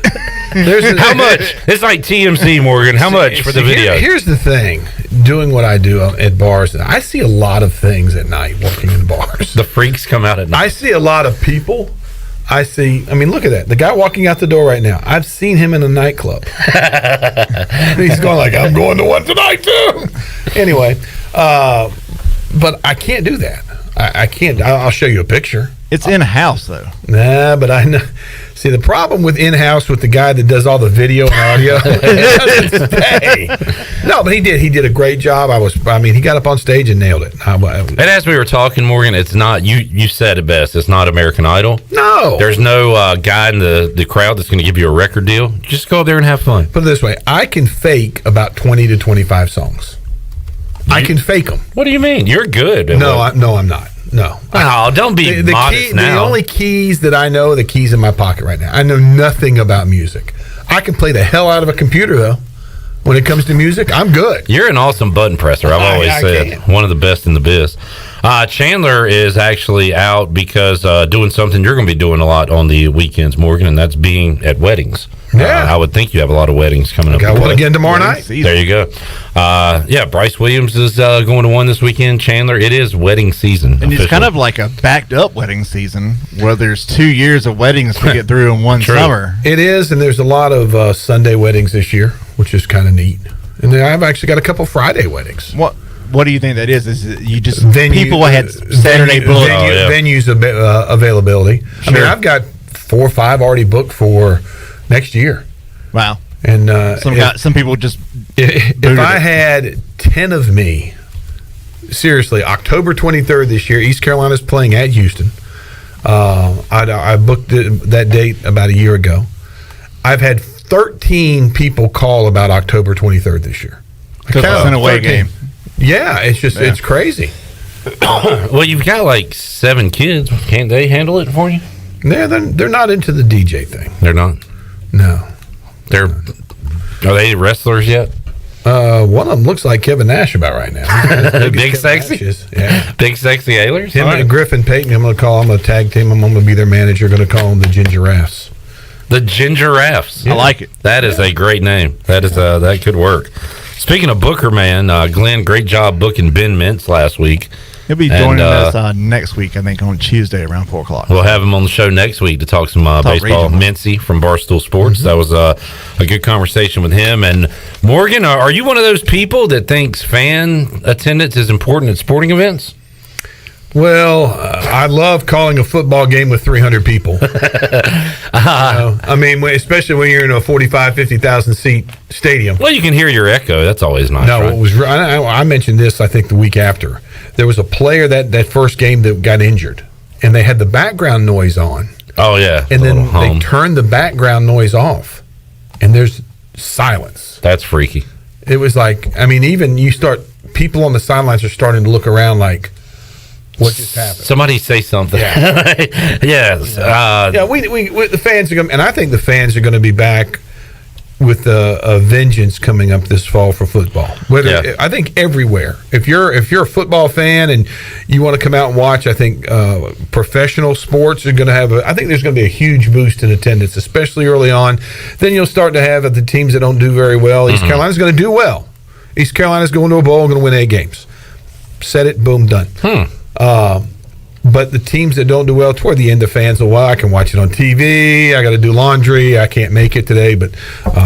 How much? It's like TMZ, Morgan. How much for the video? Here's the thing. Doing what I do at bars, I see a lot of things at night working in bars. The freaks come out at night. I see a lot of people. I mean, look at that. The guy walking out the door right now, I've seen him in a nightclub. He's going like, I'm going to one tonight too. Anyway, but I can't do that. I can't. I'll show you a picture. It's in-house, though. Nah, but I know. See, the problem with in-house with the guy that does all the video and audio, it doesn't stay. No, but he did. He did a great job. He got up on stage and nailed it. And as we were talking, Morgan, it's not, you said it best, it's not American Idol. No. There's no guy in the crowd that's going to give you a record deal. Just go up there and have fun. Put it this way. I can fake about 20 to 25 songs. I can fake them. What do you mean? You're good. No, I'm not. No. Oh, don't be modest now. The only keys that I know are the keys in my pocket right now. I know nothing about music. I can play the hell out of a computer, though. When it comes to music, I'm good. You're an awesome button presser, I've always said. One of the best in the biz. Chandler is actually out because doing something you're going to be doing a lot on the weekends, Morgan, and that's being at weddings. Yeah. I would think you have a lot of weddings coming up. Got one again tomorrow night. There you go. Bryce Williams is going to one this weekend. Chandler, it is wedding season. And it's kind of like a backed up wedding season where there's 2 years of weddings to get through in one summer. It is, and there's a lot of Sunday weddings this year, which is kind of neat. And then I've actually got a couple Friday weddings. What do you think that is? Is it you just people had Saturday booked? Venues availability. Sure. I mean, I've got 4 or 5 already booked for next year. Wow. And some people just if I had 10 of me, seriously, October 23rd this year, East Carolina's playing at Houston. I booked that date about a year ago. I've had 13 people call about October 23rd this year. Because it's an away game. Yeah, it's crazy. Well, you've got like 7 kids. Can't they handle it for you? Yeah, they're not into the DJ thing. They're not? No. Are they wrestlers yet? One of them looks like Kevin Nash about right now. Big sexy? Yeah. Big sexy Ahlers? Him and Griffin Payton, I'm going to tag team them. I'm going to be their manager. Going to call them the Gingiraffes. The Gingiraffes. Yeah. I like it. That is a great name. That could work. Speaking of Booker, man, Glenn, great job booking Ben Mintz last week. He'll be joining us next week, I think, on Tuesday around 4 o'clock. We'll have him on the show next week to talk some baseball. Mincy from Barstool Sports. That was a good conversation with him. And Morgan, are you one of those people that thinks fan attendance is important at sporting events? Well, I love calling a football game with 300 people. I mean, especially when you're in a 45, 50,000 seat stadium. Well, you can hear your echo. That's always nice. No, right? I mentioned this, I think, the week after. There was a player that first game that got injured, and they had the background noise on. Oh, yeah. And then they turned the background noise off, and there's silence. That's freaky. It was like, I mean, even people on the sidelines are starting to look around like, what just happened? Somebody say something. Yeah. Yes. We the fans are going, and I think the fans are going to be back with a vengeance coming up this fall for football. I think everywhere. If you're a football fan and you want to come out and watch, I think professional sports are going to have. I think there's going to be a huge boost in attendance, especially early on. Then you'll start to have the teams that don't do very well. East Carolina's going to do well. East Carolina's going to a bowl, going to win 8 games. Set it, boom, done. But the teams that don't do well, toward the end, the fans will, I can watch it on TV. I got to do laundry. I can't make it today. But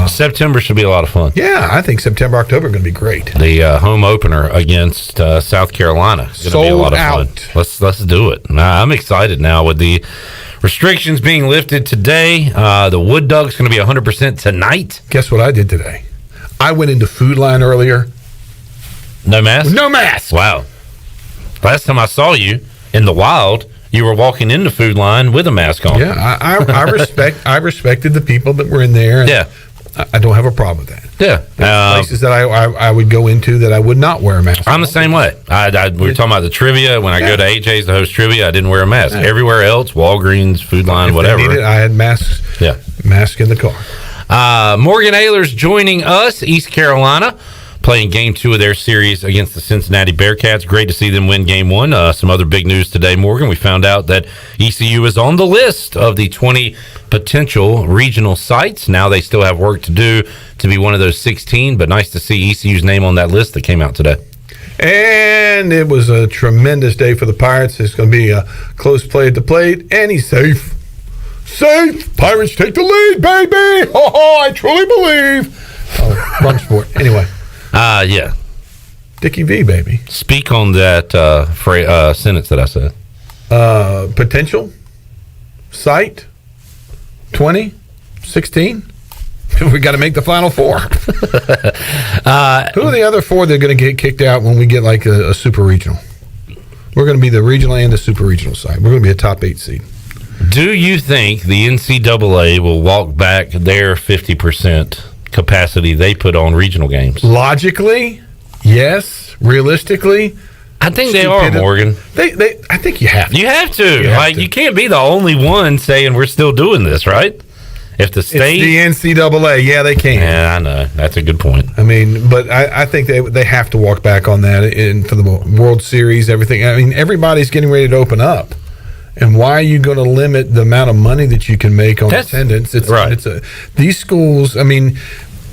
September should be a lot of fun. Yeah, I think September, October are going to be great. The home opener against South Carolina is going to be a lot of fun. Let's do it. I'm excited now with the restrictions being lifted today. The Wood Duck's going to be 100% tonight. Guess what I did today? I went into Food Line earlier. No mask? No mask. Wow. Last time I saw you in the wild, you were walking in the Food Line with a mask on. Yeah, I respected the people that were in there. Yeah. I don't have a problem with that. Yeah. Places that I would go into that I would not wear a mask. I'm the same way. We were talking about the trivia. When I go to AJ's to host trivia, I didn't wear a mask. Everywhere else, Walgreens, Food Line, whatever. I had masks. Yeah. Mask in the car. Morgan Ahlers joining us, East Carolina, playing Game 2 of their series against the Cincinnati Bearcats. Great to see them win Game 1. Some other big news today, Morgan. We found out that ECU is on the list of the 20 potential regional sites. Now they still have work to do to be one of those 16, but nice to see ECU's name on that list that came out today. And it was a tremendous day for the Pirates. It's going to be a close play at the plate, and he's safe. Safe! Pirates take the lead, baby! Oh, I truly believe. Wrong sport. Anyway. Yeah. Dickie V, baby. Speak on that sentence that I said. Potential, site, 20, 16. We got to make the Final Four. Who are the other 4 that are going to get kicked out when we get like a super regional? We're going to be the regional and the super regional side. We're going to be a top 8 seed. Do you think the NCAA will walk back their 50% capacity they put on regional games? Logically, yes. Realistically, I think they are, Morgan. I think you have to. You have to. You can't be the only one saying we're still doing this, right? If the state, it's the NCAA, yeah, they can. Yeah, I know. That's a good point. I mean, but I think they have to walk back on that for the World Series, everything. I mean, everybody's getting ready to open up. And why are you going to limit the amount of money that you can make on attendance? These schools, I mean,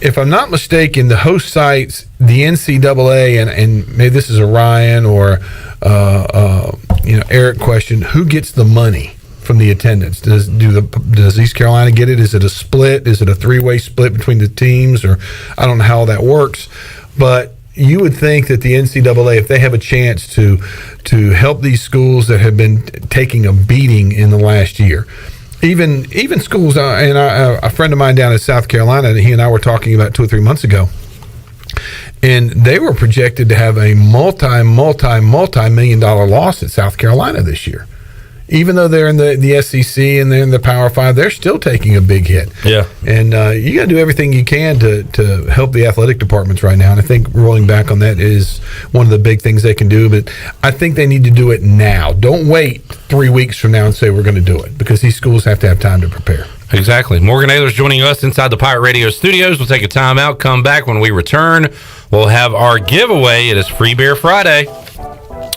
if I'm not mistaken, the host sites, the NCAA, and maybe this is a Ryan or Eric question, who gets the money from the attendance? Does East Carolina get it? Is it a split? Is it a 3-way split between the teams? Or I don't know how that works, but you would think that the NCAA, if they have a chance to help these schools that have been taking a beating in the last year, even schools, and a friend of mine down in South Carolina, he and I were talking about 2 or 3 months ago, and they were projected to have a multi-million dollar loss at South Carolina this year. Even though they're in the SEC and they're in the Power 5, they're still taking a big hit. Yeah. And you got to do everything you can to help the athletic departments right now. And I think rolling back on that is one of the big things they can do. But I think they need to do it now. Don't wait 3 weeks from now and say we're going to do it, because these schools have to have time to prepare. Exactly. Morgan Ahlers joining us inside the Pirate Radio studios. We'll take a timeout, come back. When we return, we'll have our giveaway. It is Free Beer Friday.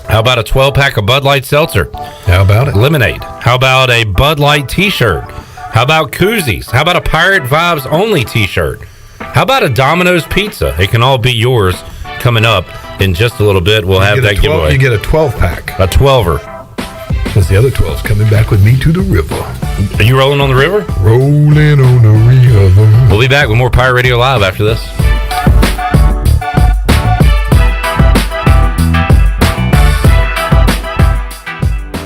How about a 12-pack of Bud Light Seltzer? How about it? Lemonade. How about a Bud Light T-shirt? How about koozies? How about a Pirate Vibes Only T-shirt? How about a Domino's Pizza? It can all be yours coming up in just a little bit. We'll have that giveaway. You get a 12-pack. A 12er. Because the other 12's coming back with me to the river. Are you rolling on the river? Rolling on the river. We'll be back with more Pirate Radio Live after this.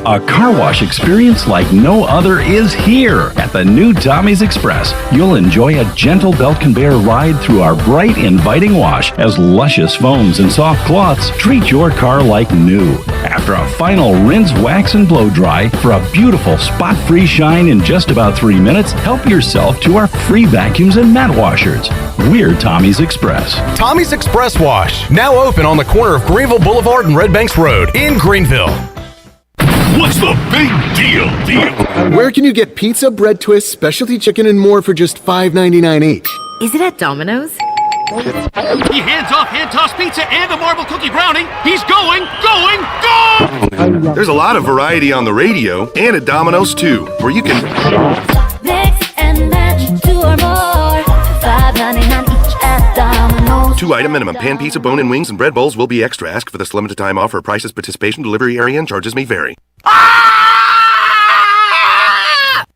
A car wash experience like no other is here at the new Tommy's Express. You'll enjoy a gentle belt conveyor ride through our bright, inviting wash as luscious foams and soft cloths treat your car like new. After a final rinse, wax, and blow dry for a beautiful spot-free shine in just about 3 minutes, help yourself to our free vacuums and mat washers. We're Tommy's Express. Tommy's Express Wash, now open on the corner of Greenville Boulevard and Red Banks Road in Greenville. What's the big deal? Where can you get pizza, bread twists, specialty chicken, and more for just $5.99 each? Is it at Domino's? He hands off hand toss pizza and a marble cookie brownie. He's going! There's a lot of variety on the radio and at Domino's too, where you can Mix and match 2 or more. $5.99 each at Domino's. 2-item minimum. Pan pizza, bone-in wings, and bread bowls will be extra. Ask for this limited time offer. Prices, participation, delivery area, and charges may vary.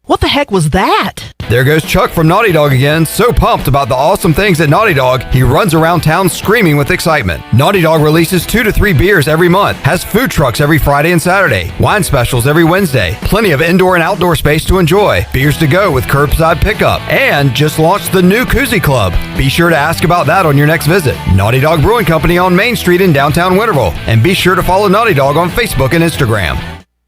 What the heck was that? There goes Chuck from Naughty Dog again, so pumped about the awesome things at Naughty Dog, he runs around town screaming with excitement. Naughty Dog releases 2 to 3 beers every month, has food trucks every Friday and Saturday, wine specials every Wednesday, plenty of indoor and outdoor space to enjoy, beers to go with curbside pickup, and just launched the new Koozie Club. Be sure to ask about that on your next visit. Naughty Dog Brewing Company on Main Street in downtown Winterville, and be sure to follow Naughty Dog on Facebook and Instagram.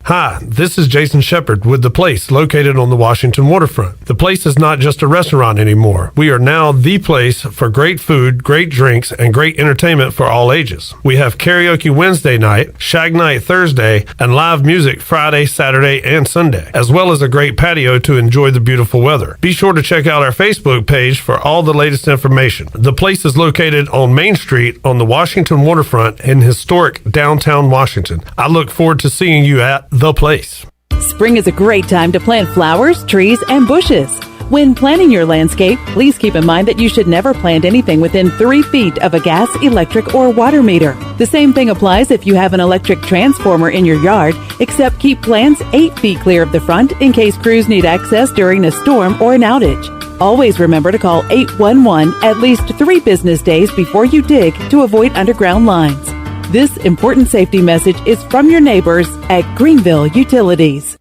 Hi, this is Jason Shepard with The Place, located on the Washington waterfront. The Place is not just a restaurant anymore. We are now the place for great food, great drinks, and great entertainment for all ages. We have karaoke Wednesday night, shag night Thursday, and live music Friday, Saturday, and Sunday, as well as a great patio to enjoy the beautiful weather. Be sure to check out our Facebook page for all the latest information. The Place is located on Main Street on the Washington waterfront in historic downtown Washington. I look forward to seeing you at The Place. Spring is a great time to plant flowers, trees, and bushes. When planning your landscape, please keep in mind that you should never plant anything within 3 feet of a gas, electric, or water meter. The same thing applies if you have an electric transformer in your yard, except keep plants 8 feet clear of the front in case crews need access during a storm or an outage. Always remember to call 811 at least 3 business days before you dig to avoid underground lines. This important safety message is from your neighbors at Greenville Utilities.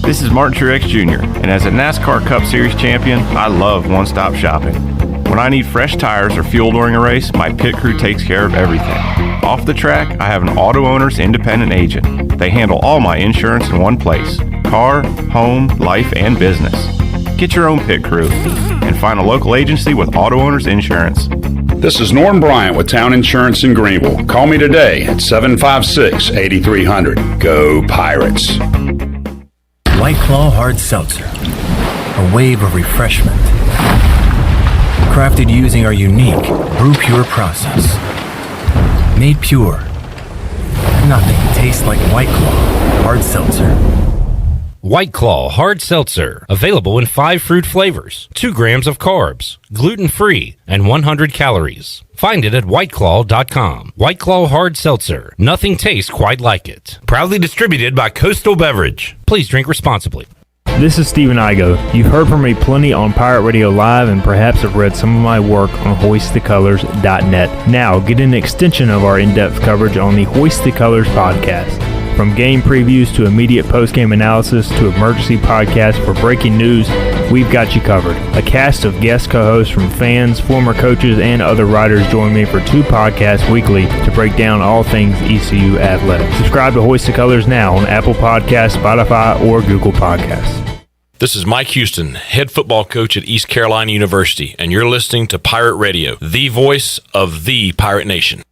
This is Martin Truex Jr., and as a NASCAR Cup Series champion, I love one-stop shopping. When I need fresh tires or fuel during a race, my pit crew takes care of everything. Off the track, I have an Auto Owners Independent Agent. They handle all my insurance in one place: car, home, life, and business. Get your own pit crew and find a local agency with Auto Owners Insurance. This is Norm Bryant with Town Insurance in Greenville. Call me today at 756-8300. Go Pirates. White Claw Hard Seltzer. A wave of refreshment. Crafted using our unique Brew Pure process. Made pure. Nothing tastes like White Claw Hard Seltzer. White Claw Hard Seltzer. Available in 5 fruit flavors, 2 grams of carbs, gluten-free, and 100 calories. Find it at whiteclaw.com. White Claw Hard Seltzer. Nothing tastes quite like it. Proudly distributed by Coastal Beverage. Please drink responsibly. This is Stephen Igo. You've heard from me plenty on Pirate Radio Live and perhaps have read some of my work on hoistthecolors.net. Now, get an extension of our in-depth coverage on the Hoist the Colors podcast. From game previews to immediate post-game analysis to emergency podcasts for breaking news, we've got you covered. A cast of guest co-hosts from fans, former coaches, and other writers join me for 2 podcasts weekly to break down all things ECU athletics. Subscribe to Hoist the Colors now on Apple Podcasts, Spotify, or Google Podcasts. This is Mike Houston, head football coach at East Carolina University, and you're listening to Pirate Radio, the voice of the Pirate Nation.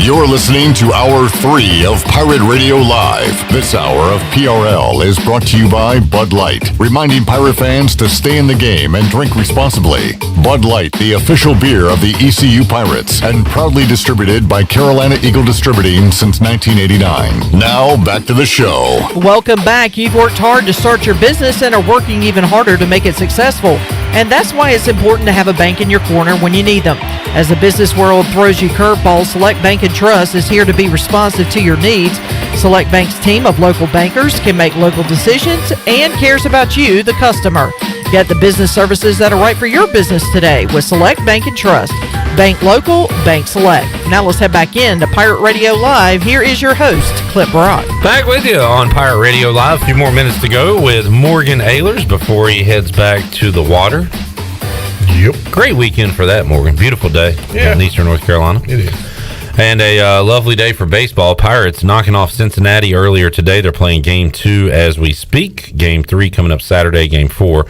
You're listening to Hour 3 of Pirate Radio Live. This hour of PRL is brought to you by Bud Light, reminding Pirate fans to stay in the game and drink responsibly. Bud Light, the official beer of the ECU Pirates, and proudly distributed by Carolina Eagle Distributing since 1989. Now, back to the show. Welcome back. You've worked hard to start your business and are working even harder to make it successful. And that's why it's important to have a bank in your corner when you need them. As the business world throws you curveballs, Select Bank & Trust is here to be responsive to your needs. Select Bank's team of local bankers can make local decisions and cares about you, the customer. Get the business services that are right for your business today with Select Bank & Trust. Bank local, bank select. Now let's head back in to Pirate Radio Live. Here is your host, Clip Brock. Back with you on Pirate Radio Live. A few more minutes to go with Morgan Ahlers before he heads back to the water. Yep. Great weekend for that, Morgan. Beautiful day in eastern North Carolina. It is. And a lovely day for baseball. Pirates knocking off Cincinnati earlier today. They're playing Game 2 as we speak. Game 3 coming up Saturday. Game 4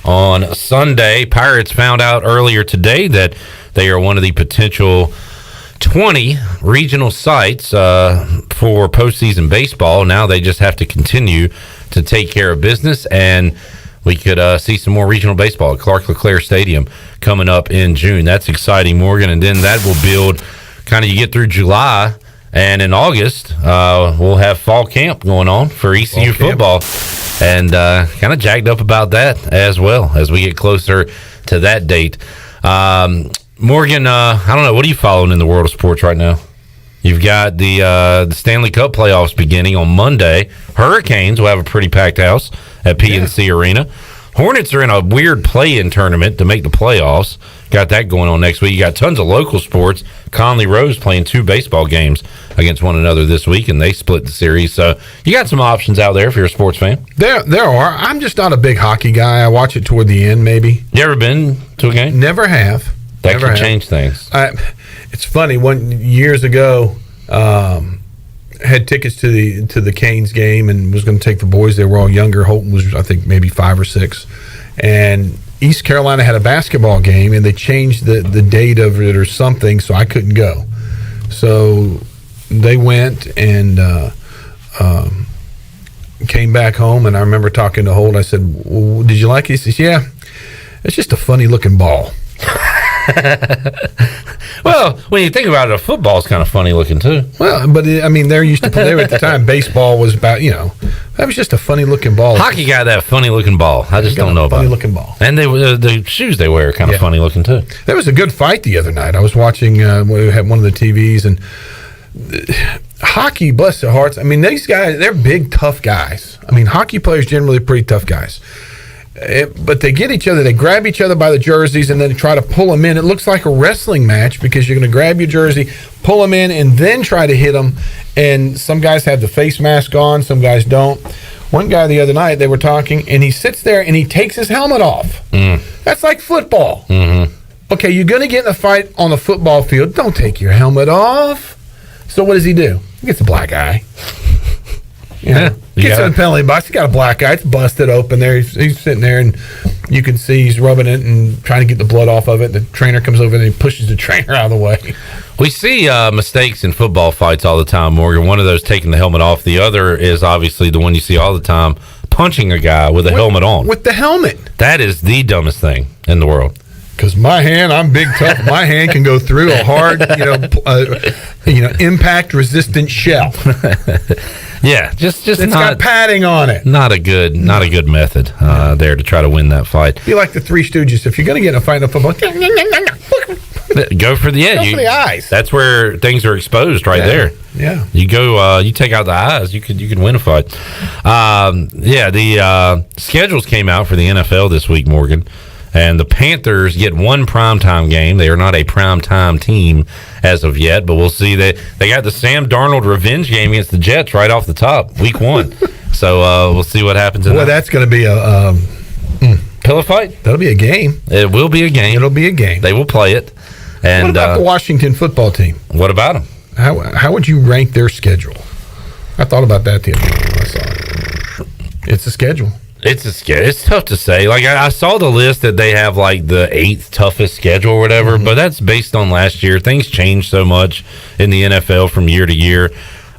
on Sunday. Pirates found out earlier today that they are one of the potential 20 regional sites for postseason baseball. Now they just have to continue to take care of business, and we could see some more regional baseball at Clark LeClaire Stadium coming up in June. That's exciting, Morgan. And then that will build kind of, you get through July, and in August, we'll have fall camp going on for ECU football. And kind of jacked up about that as well as we get closer to that date. Morgan, I don't know, what are you following in the world of sports right now? You've got the Stanley Cup playoffs beginning on Monday. Hurricanes will have a pretty packed house at PNC Arena. Hornets are in a weird play-in tournament to make the playoffs. Got that going on next week. You got tons of local sports. Conley Rose playing 2 baseball games against one another this week, and they split the series. So you got some options out there if you're a sports fan. There are. I'm just not a big hockey guy. I watch it toward the end, maybe. You ever been to a game? Never have. That can change things. It's funny. Years ago, had tickets to the Canes game and was going to take the boys. They were all younger. Holton was, I think, maybe 5 or 6, and East Carolina had a basketball game, and they changed the date of it or something, so I couldn't go. So they went and came back home, and I remember talking to Holt. I said, well, "Did you like it?" He says, "Yeah, it's just a funny looking ball." Well, when you think about it, a football's kind of funny looking too. Well, but I mean, they're used to play at the time. Baseball was about, that was just a funny looking ball. Hockey got that funny looking ball. I just don't know about it. Funny looking ball. And the shoes they wear are kind of funny looking too. There was a good fight the other night. I was watching. We had one of the TVs, and hockey, bless their hearts. I mean, these guys, they're big, tough guys. I mean, hockey players generally pretty tough guys. But they get each other, they grab each other by the jerseys, and then try to pull them in. It looks like a wrestling match because you're going to grab your jersey, pull them in, and then try to hit them. And some guys have the face mask on, some guys don't. One guy the other night, they were talking, and he sits there and he takes his helmet off. That's like football. Okay, you're going to get in a fight on the football field. Don't take your helmet off. So what does he do? He gets a black eye. Gets in the penalty box. He's got a black eye. It's busted open there. He's sitting there, and you can see he's rubbing it and trying to get the blood off of it. The trainer comes over and he pushes the trainer out of the way. We see mistakes in football fights all the time, Morgan. One of those taking the helmet off. The other is obviously the one you see all the time, punching a guy with a helmet on. With the helmet. That is the dumbest thing in the world. Because my hand, I'm big tough. My hand can go through a hard, impact resistant shell. Yeah, just it's got padding on it. Not a good method there to try to win that fight. Be like the Three Stooges. If you're going to get in a fight in football, go for the eyes. That's where things are exposed right there. Yeah, you go. You take out the eyes. You can win a fight. The schedules came out for the NFL this week, Morgan. And the Panthers get one primetime game. They are not a primetime team as of yet, but we'll see. They got the Sam Darnold revenge game against the Jets right off the top, week 1. So we'll see what happens. Well, that's going to be a pillow fight. That'll be a game. It will be a game. It'll be a game. They will play it. And what about the Washington football team? What about them? How would you rank their schedule? I thought about that the other day when I saw it. It's a schedule. It's tough to say. Like I saw the list that they have like the 8th toughest schedule or whatever, but that's based on last year. Things change so much in the NFL from year to year.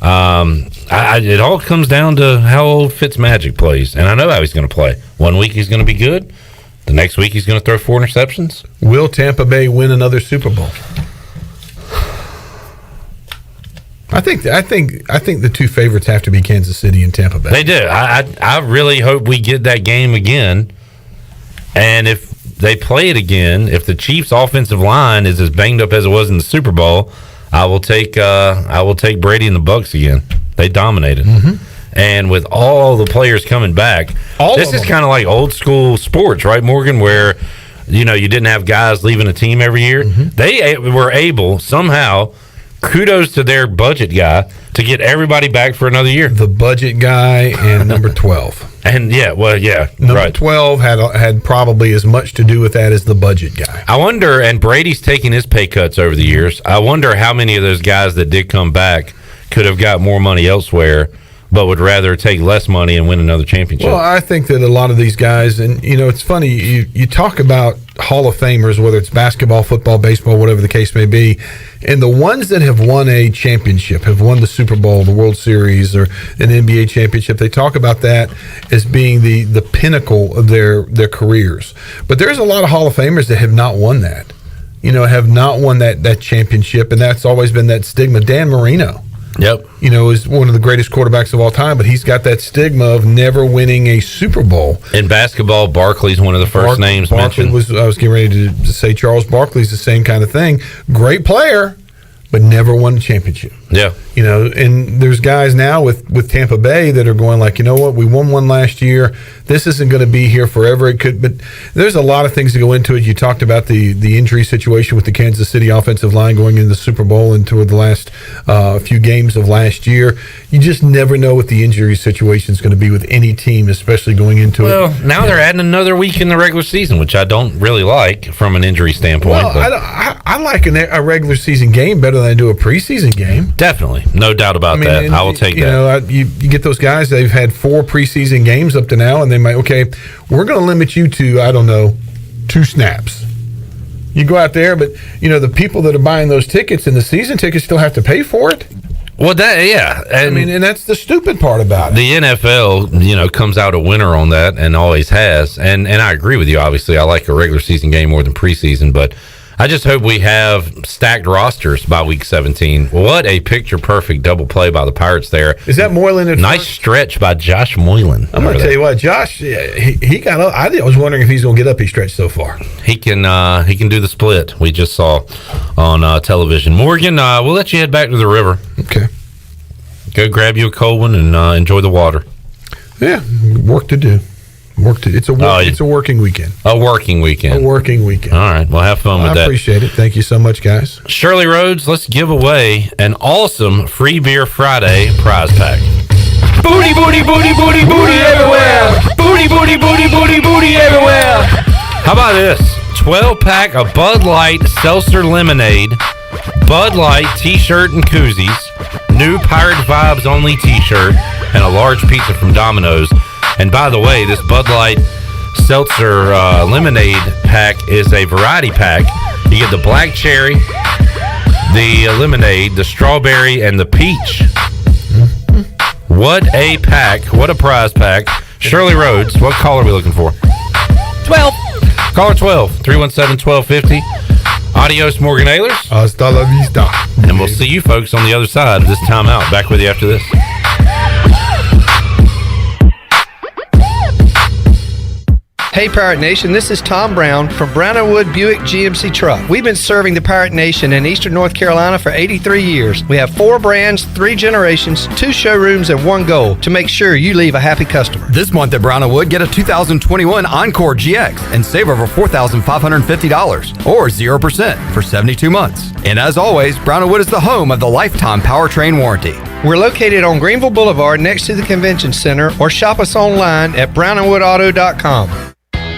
It all comes down to how old Fitzmagic plays, and I know how he's going to play. 1 week he's going to be good. The next week he's going to throw 4 interceptions. Will Tampa Bay win another Super Bowl? I think the 2 favorites have to be Kansas City and Tampa Bay. They do. I really hope we get that game again. And if they play it again, if the Chiefs' offensive line is as banged up as it was in the Super Bowl, I will take Brady and the Bucs again. They dominated. And with all the players coming back, this is kind of like old school sports, right, Morgan, where you didn't have guys leaving a team every year. They were able somehow. Kudos to their budget guy to get everybody back for another year. The budget guy and number 12. And number 12 had probably as much to do with that as the budget guy. I wonder, and Brady's taking his pay cuts over the years. I wonder how many of those guys that did come back could have got more money elsewhere, but would rather take less money and win another championship. Well, I think that a lot of these guys, and it's funny, you talk about Hall of Famers, whether it's basketball, football, baseball, whatever the case may be, and the ones that have won a championship, have won the Super Bowl, the World Series, or an NBA championship, they talk about that as being the pinnacle of their careers. But there's a lot of Hall of Famers that have not won that, have not won that championship, and that's always been that stigma. Dan Marino, is one of the greatest quarterbacks of all time, but he's got that stigma of never winning a Super Bowl. In basketball, Barkley's one of the first names mentioned. I was getting ready to say Charles Barkley's the same kind of thing. Great player, but never won a championship. Yeah. And there's guys now with Tampa Bay that are going like, you know what, we won one last year. This isn't going to be here forever. It could, but there's a lot of things to go into it. You talked about the injury situation with the Kansas City offensive line going into the Super Bowl and toward the last few games of last year. You just never know what the injury situation is going to be with any team, especially going into it. Well, now they're adding another week in the regular season, which I don't really like from an injury standpoint. Well, I like a regular season game better than I do a preseason game. Definitely. No doubt about that. I will take that. You get those guys, they've had 4 preseason games up to now, and they might, we're going to limit you to, 2 snaps. You go out there, but, the people that are buying those tickets and the season tickets still have to pay for it. Well, and that's the stupid part about it. The NFL, comes out a winner on that and always has. And I agree with you, obviously. I like a regular season game more than preseason, but I just hope we have stacked rosters by week 17. What a picture-perfect double play by the Pirates there. Is that Moylan? Nice stretch by Josh Moylan. I'm going to tell you what, Josh, he got up. I was wondering if he's going to get up. He stretched so far. He can do the split we just saw on television. Morgan, we'll let you head back to the river. Okay. Go grab you a cold one and enjoy the water. Yeah, work to do. It's a working weekend. A working weekend. A working weekend. All right. Well, have fun with that. I appreciate it. Thank you so much, guys. Shirley Rhodes, let's give away an awesome Free Beer Friday prize pack. Booty, booty, booty, booty, booty everywhere. Booty, booty, booty, booty, booty everywhere. How about this? 12-pack of Bud Light Seltzer Lemonade, Bud Light T-shirt and koozies, new Pirate Vibes Only T-shirt, and a large pizza from Domino's. And by the way, this Bud Light Seltzer Lemonade pack is a variety pack. You get the black cherry, the lemonade, the strawberry, and the peach. What a pack. What a prize pack. Shirley Rhodes, what call are we looking for? 12. Caller 12, 317-1250. Adios, Morgan Ahlers. Hasta la vista. And we'll see you folks on the other side of this timeout. Back with you after this. Hey Pirate Nation, this is Tom Brown from Brown & Wood Buick GMC Truck. We've been serving the Pirate Nation in Eastern North Carolina for 83 years. We have 4 brands, 3 generations, 2 showrooms, and 1 goal to make sure you leave a happy customer. This month at Brown & Wood, get a 2021 Encore GX and save over $4,550 or 0% for 72 months. And as always, Brown & Wood is the home of the lifetime powertrain warranty. We're located on Greenville Boulevard next to the Convention Center, or shop us online at brownandwoodauto.com.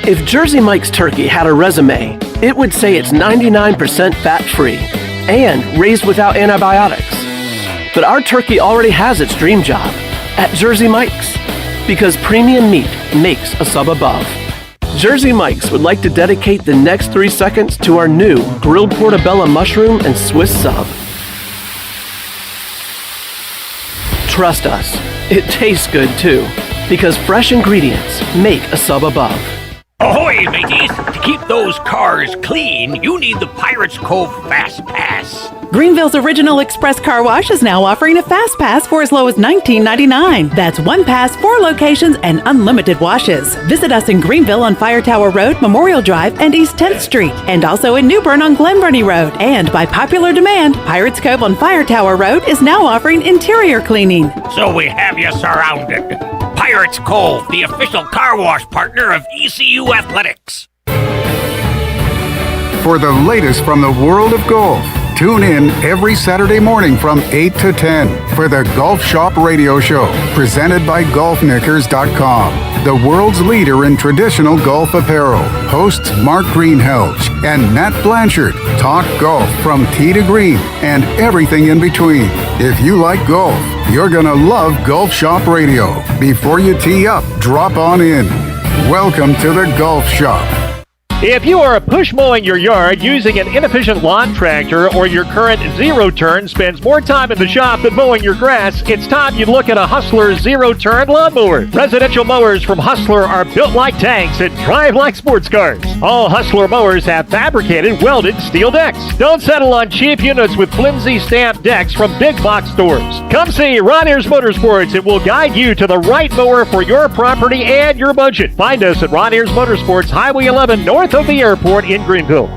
If Jersey Mike's turkey had a resume, it would say it's 99% fat-free and raised without antibiotics. But our turkey already has its dream job at Jersey Mike's, because premium meat makes a sub above. Jersey Mike's would like to dedicate the next 3 seconds to our new grilled portobello mushroom and Swiss sub. Trust us, it tastes good too, because fresh ingredients make a sub above. Ahoy, mateys! To keep those cars clean, you need the Pirates Cove Fast Pass. Greenville's original express car wash is now offering a fast pass for as low as $19.99. That's 1 pass, 4 locations, and unlimited washes. Visit us in Greenville on Fire Tower Road, Memorial Drive, and East 10th Street, and also in New Bern on Glen Burnie Road. And by popular demand, Pirates Cove on Fire Tower Road is now offering interior cleaning. So we have you surrounded. Pirates Cove, the official car wash partner of ECU Athletics. For the latest from the world of golf, tune in every Saturday morning from 8 to 10 for the Golf Shop Radio Show, presented by GolfKnickers.com, the world's leader in traditional golf apparel. Hosts Mark Greenhalgh and Nat Blanchard talk golf from tee to green and everything in between. If you like golf, you're going to love Golf Shop Radio. Before you tee up, drop on in. Welcome to the Golf Shop. If you are push mowing your yard using an inefficient lawn tractor or your current zero-turn spends more time in the shop than mowing your grass, it's time you look at a Hustler zero-turn lawnmower. Residential mowers from Hustler are built like tanks and drive like sports cars. All Hustler mowers have fabricated, welded steel decks. Don't settle on cheap units with flimsy stamped decks from big box stores. Come see Ron Ayers Motorsports. It will guide you to the right mower for your property and your budget. Find us at Ron Ayers Motorsports, Highway 11, north of the airport in Greenhalgh.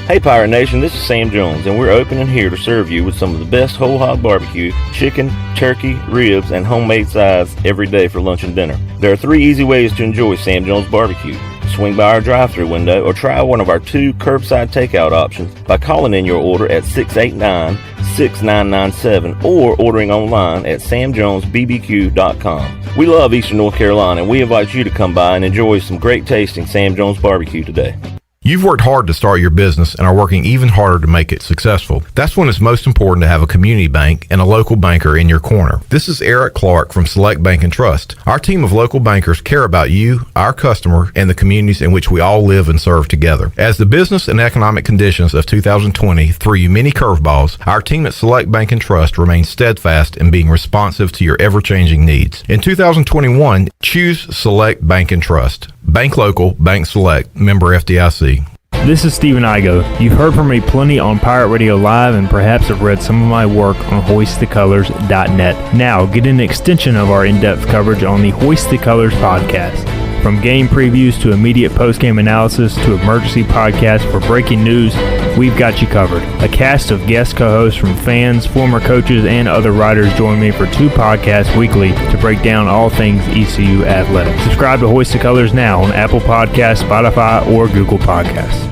Hey Pirate Nation, this is Sam Jones, and we're open and here to serve you with some of the best whole hog barbecue, chicken, turkey, ribs, and homemade sides every day for lunch and dinner. There are 3 easy ways to enjoy Sam Jones barbecue. Swing by our drive-thru window or try one of our 2 curbside takeout options by calling in your order at 689-6997 or ordering online at samjonesbbq.com. We love Eastern North Carolina, and we invite you to come by and enjoy some great tasting Sam Jones barbecue today. You've worked hard to start your business and are working even harder to make it successful. That's when it's most important to have a community bank and a local banker in your corner. This is Eric Clark from Select Bank and Trust. Our team of local bankers care about you, our customer, and the communities in which we all live and serve together. As the business and economic conditions of 2020 threw you many curveballs, our team at Select Bank and Trust remains steadfast in being responsive to your ever-changing needs. In 2021, choose Select Bank and Trust. Bank local, bank select, member FDIC. This is Stephen Igo. You've heard from me plenty on Pirate Radio Live and perhaps have read some of my work on hoistthecolors.net. Now, get an extension of our in-depth coverage on the Hoist the Colors podcast. From game previews to immediate post-game analysis to emergency podcasts for breaking news, we've got you covered. A cast of guest co-hosts from fans, former coaches, and other writers join me for 2 podcasts weekly to break down all things ECU athletics. Subscribe to Hoist the Colors now on Apple Podcasts, Spotify, or Google Podcasts.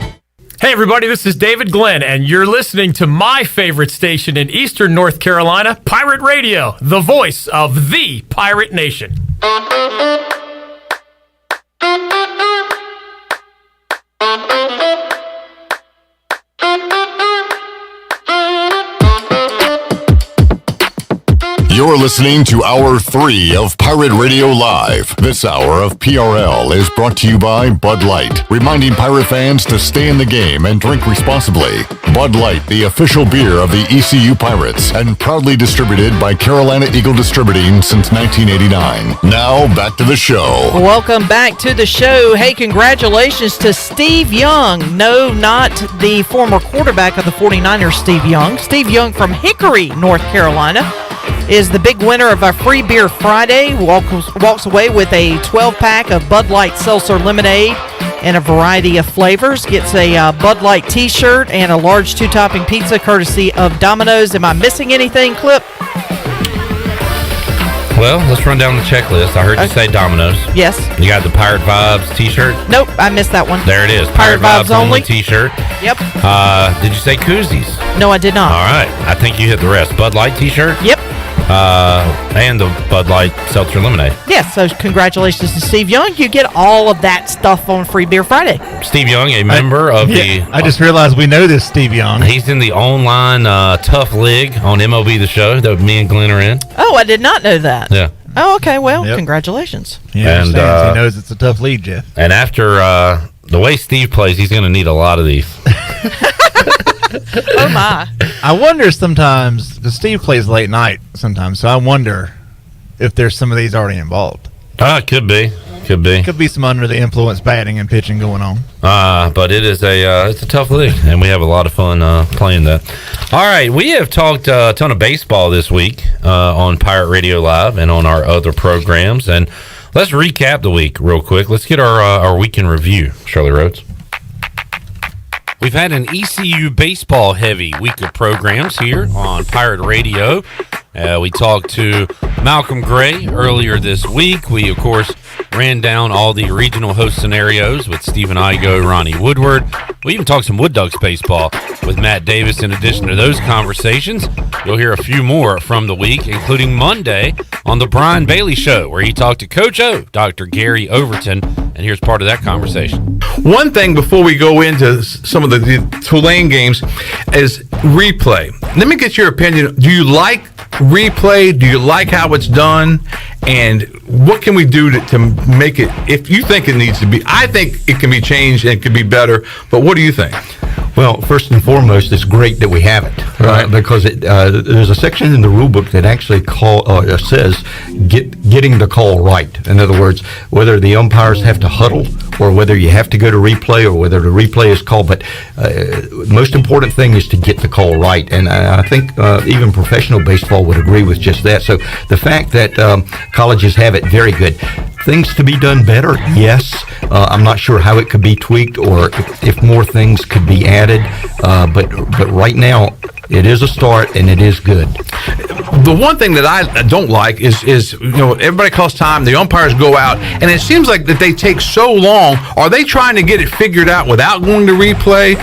Hey everybody, this is David Glenn, and you're listening to my favorite station in Eastern North Carolina, Pirate Radio, the voice of the Pirate Nation. You're listening to Hour 3 of Pirate Radio Live. This hour of PRL is brought to you by Bud Light, reminding Pirate fans to stay in the game and drink responsibly. Bud Light, the official beer of the ECU Pirates, and proudly distributed by Carolina Eagle Distributing since 1989. Now, back to the show. Welcome back to the show. Hey, congratulations to Steve Young. No, not the former quarterback of the 49ers, Steve Young. Steve Young from Hickory, North Carolina, is the big winner of our Free Beer Friday. Walks away with a 12-pack of Bud Light Seltzer Lemonade in a variety of flavors. Gets a Bud Light T-shirt and a large 2-topping pizza courtesy of Domino's. Am I missing anything, Clip? Well, let's run down the checklist. I heard you say Domino's. Yes. You got the Pirate Vibes T-shirt? Nope, I missed that one. There it is. Pirate Vibes only T-shirt. Yep. Did you say koozies? No, I did not. All right. I think you hit the rest. Bud Light T-shirt? Yep. And the Bud Light Seltzer Lemonade. Yes, so congratulations to Steve Young. You get all of that stuff on Free Beer Friday. Steve Young, a member of the... I just realized we know this Steve Young. He's in the online Tough League on MOB The Show that me and Glenn are in. Oh, I did not know that. Yeah. Oh, okay. Well, congratulations. He understands. He knows it's a tough league, Jeff. And after the way Steve plays, he's going to need a lot of these. Oh, my. I wonder sometimes, because Steve plays late night sometimes, so I wonder if there's some of these already involved. It could be. Could be. Could be some under the influence batting and pitching going on. But it is it's a tough league, and we have a lot of fun playing that. All right, we have talked a ton of baseball this week on Pirate Radio Live and on our other programs, and let's recap the week real quick. Let's get our week in review, Shirley Rhodes. We've had an ECU baseball-heavy week of programs here on Pirate Radio. We talked to Malcolm Gray earlier this week. We, of course, ran down all the regional host scenarios with Stephen Igo, Ronnie Woodward. We even talked some Wood Ducks baseball with Matt Davis. In addition to those conversations, you'll hear a few more from the week, including Monday on the Brian Bailey Show, where he talked to Coach O, Dr. Gary Overton, and here's part of that conversation. One thing before we go into some of the Tulane games is replay. Let me get your opinion. Do you like replay? Do you like how it's done? And what can we do to make it, if you think it needs to be, I think it can be changed and it could be better, but what do you think? Well, first and foremost, it's great that we have it, right? Because there's a section in the rule book that actually says getting the call right. In other words, whether the umpires have to huddle or whether you have to go to replay or whether the replay is called. But most important thing is to get the call right. And I think even professional baseball would agree with just that. So the fact that colleges have it, very good. Things to be done better, yes. I'm not sure how it could be tweaked or if more things could be added. But right now, it is a start and it is good. The one thing that I don't like is everybody calls time, the umpires go out, and it seems like that they take so long. Are they trying to get it figured out without going to replay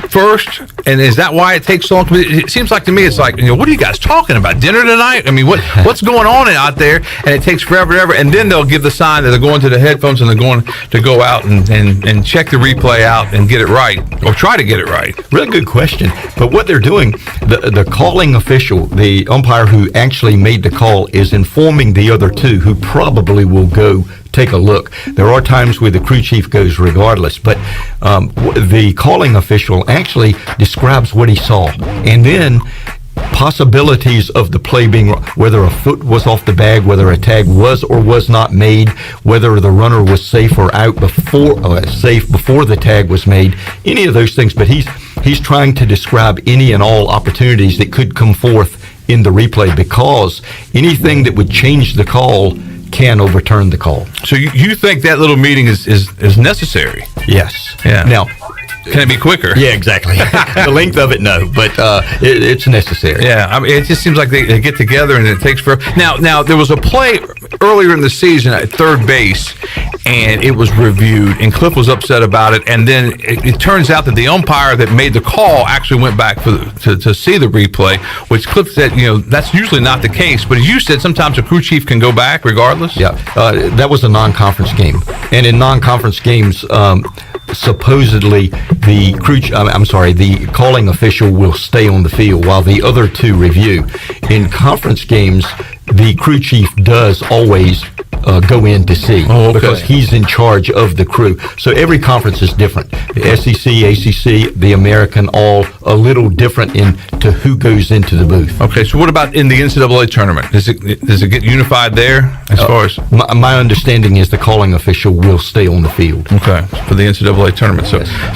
first? And is that why it takes so long? It seems like to me, it's like, what are you guys talking about? Dinner tonight? I mean, what's going on out there? And it takes forever, and then they'll give the sign that they're going to the headphones and they're going to go out and check the replay out and get it right, or try to get it right. Really good question. But what they're doing, the calling official, the umpire who actually made the call, is informing the other two who probably will go take a look. There are times where the crew chief goes regardless, but the calling official actually describes what he saw, and then possibilities of the play being, whether a foot was off the bag, whether a tag was or was not made, whether the runner was safe or out safe before the tag was made, any of those things. But he's trying to describe any and all opportunities that could come forth in the replay, because anything that would change the call can overturn the call. So you think that little meeting is necessary? Yes. Yeah. Now, can it be quicker? Yeah, exactly. The length of it, no, but it's necessary. Yeah, I mean, it just seems like they get together and it takes forever. Now there was a play earlier in the season at third base, and it was reviewed, and Cliff was upset about it. And then it turns out that the umpire that made the call actually went back to see the replay, which Cliff said, that's usually not the case. But as you said, sometimes a crew chief can go back regardless. Yeah, that was a non-conference game, and in non-conference games, supposedly the calling official will stay on the field while the other two review. In conference games, the crew chief does always go in to see, because he's in charge of the crew. So every conference is different. The SEC, ACC, the American, all a little different into who goes into the booth. Okay, so what about in the NCAA tournament? Does it get unified there as far as? My understanding is the calling official will stay on the field. Okay, for the NCAA tournament.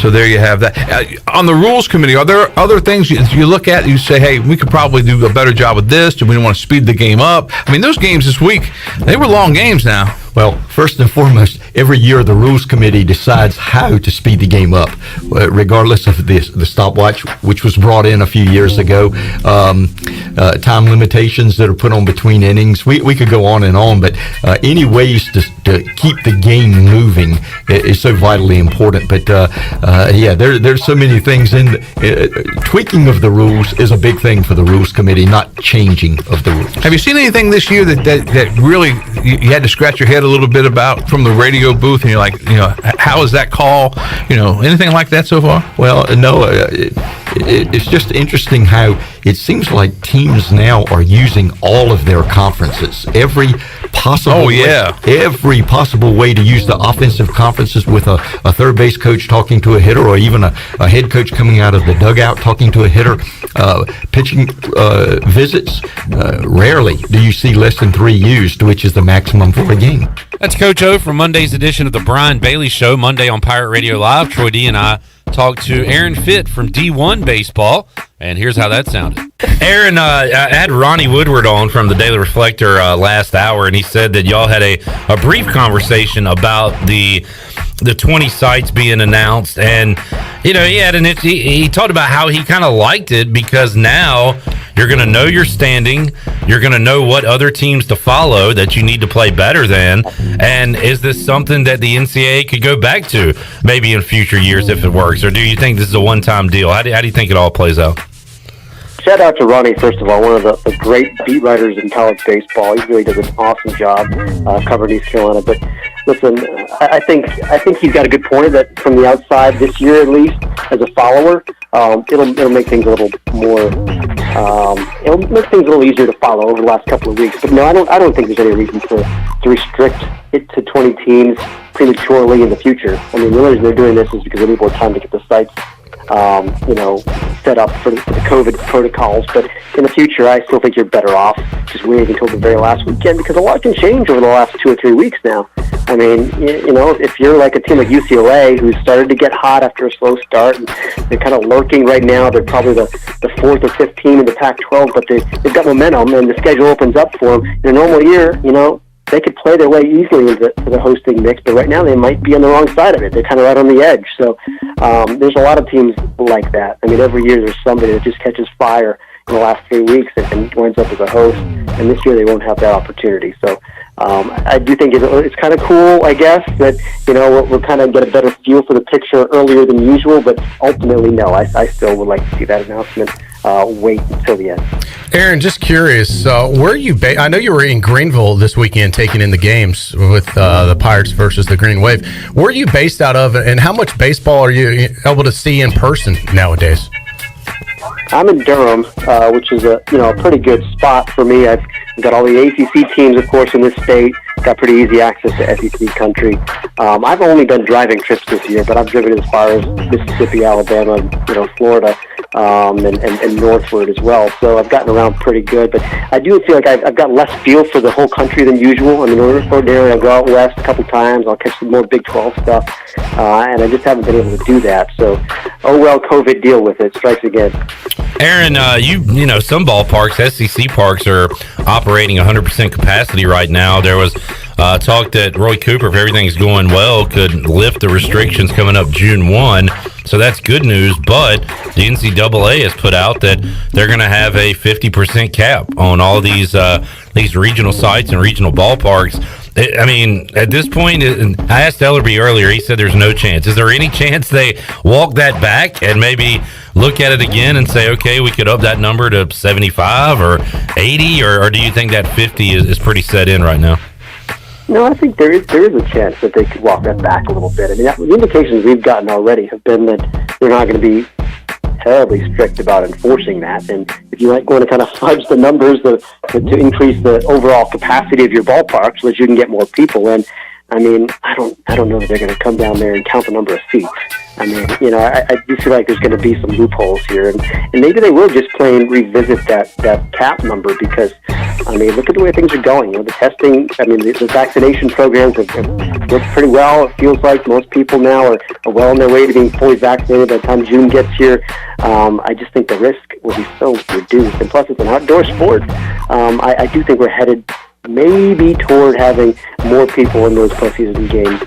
So there you have that. On the rules committee, are there other things you look at, you say, hey, we could probably do a better job with this? Do we want to speed the game up? I mean, those games this week, they were long games now. Well, first and foremost, every year the rules committee decides how to speed the game up, regardless of the stopwatch, which was brought in a few years ago, time limitations that are put on between innings. We could go on and on, but any ways to keep the game moving is so vitally important. But there's so many things in tweaking of the rules is a big thing for the rules committee, not changing of the rules. Have you seen anything this year that really you had to scratch your head a little bit about from the radio booth, and you're like, how is that call? Anything like that so far? Well, no, it's just interesting how it seems like teams now are using all of their conferences. Every possible way to use the offensive conferences, with a third base coach talking to a hitter, or even a head coach coming out of the dugout talking to a hitter. Pitching visits, rarely do you see less than 3 used, which is the maximum for a game. That's Coach O from Monday's edition of the Brian Bailey Show, Monday on Pirate Radio Live. Troy D and I talked to Aaron Fitt from D1 Baseball, and here's how that sounded. Aaron, I had Ronnie Woodward on from the Daily Reflector last hour, and he said that y'all had a brief conversation about the 20 sites being announced, and he talked about how he kind of liked it, because now you're going to know your standing, you're going to know what other teams to follow that you need to play better than, and is this something that the NCAA could go back to maybe in future years if it works, or do you think this is a one-time deal? How do you think it all plays out? Shout out to Ronnie, first of all, one of the great beat writers in college baseball. He really does an awesome job covering East Carolina. But listen, I think he's got a good point that from the outside this year, at least, as a follower, it'll make things a little more. It'll make things a little easier to follow over the last couple of weeks. But no, I don't think there's any reason to restrict it to 20 teams prematurely in the future. I mean, the only reason they're doing this is because they need more time to get the sites, set up for the COVID protocols. But in the future, I still think you're better off just waiting until the very last weekend, because a lot can change over the last 2 or 3 weeks now. I mean, if you're like a team like UCLA, who's started to get hot after a slow start, and they're kind of lurking right now. They're probably the 4th or 5th team in the Pac-12, but they've got momentum, and the schedule opens up for them. In a normal year, they could play their way easily into the hosting mix, but right now they might be on the wrong side of it. They're kind of right on the edge. So there's a lot of teams like that. I mean, every year there's somebody that just catches fire in the last 3 weeks and winds up as a host, and this year they won't have that opportunity. So I do think it's kind of cool, I guess, that we'll kind of get a better feel for the picture earlier than usual, but ultimately, no, I still would like to see that announcement wait until the end. Aaron, just curious, where are you I know you were in Greenville this weekend taking in the games with the Pirates versus the Green Wave. Where are you based out of, and how much baseball are you able to see in person nowadays? I'm in Durham, which is a pretty good spot for me. I've got all the ACC teams, of course, in this state. Got pretty easy access to SEC country. I've only done driving trips this year, but I've driven as far as Mississippi, Alabama, Florida, and northward as well. So I've gotten around pretty good. But I do feel like I've got less feel for the whole country than usual. I mean, ordinarily I'll go out west a couple times. I'll catch some more Big 12 stuff, and I just haven't been able to do that. So, oh well, COVID, deal with it. Strikes again. Aaron, some ballparks, SEC parks, are operating 100% capacity right now. There was talk that Roy Cooper, if everything's going well, could lift the restrictions coming up June 1. So that's good news. But the NCAA has put out that they're going to have a 50% cap on all these regional sites and regional ballparks. I mean, at this point, I asked Ellerby earlier. He said there's no chance. Is there any chance they walk that back and maybe look at it again and say, okay, we could up that number to 75 or 80, or do you think that 50 is pretty set in right now? No, I think there is a chance that they could walk that back a little bit. I mean, the indications we've gotten already have been that they're not going to be terribly strict about enforcing that. And if you want to kind of fudge the numbers to increase the overall capacity of your ballpark so that you can get more people in, I mean, I don't know that they're going to come down there and count the number of seats. I mean, I do feel like there's going to be some loopholes here, and maybe they will just plain revisit that cap number, because, I mean, look at the way things are going. The testing, I mean, the vaccination programs have worked pretty well. It feels like most people now are well on their way to being fully vaccinated by the time June gets here. I just think the risk will be so reduced, and plus it's an outdoor sport. I do think we're headed maybe toward having more people in those postseason games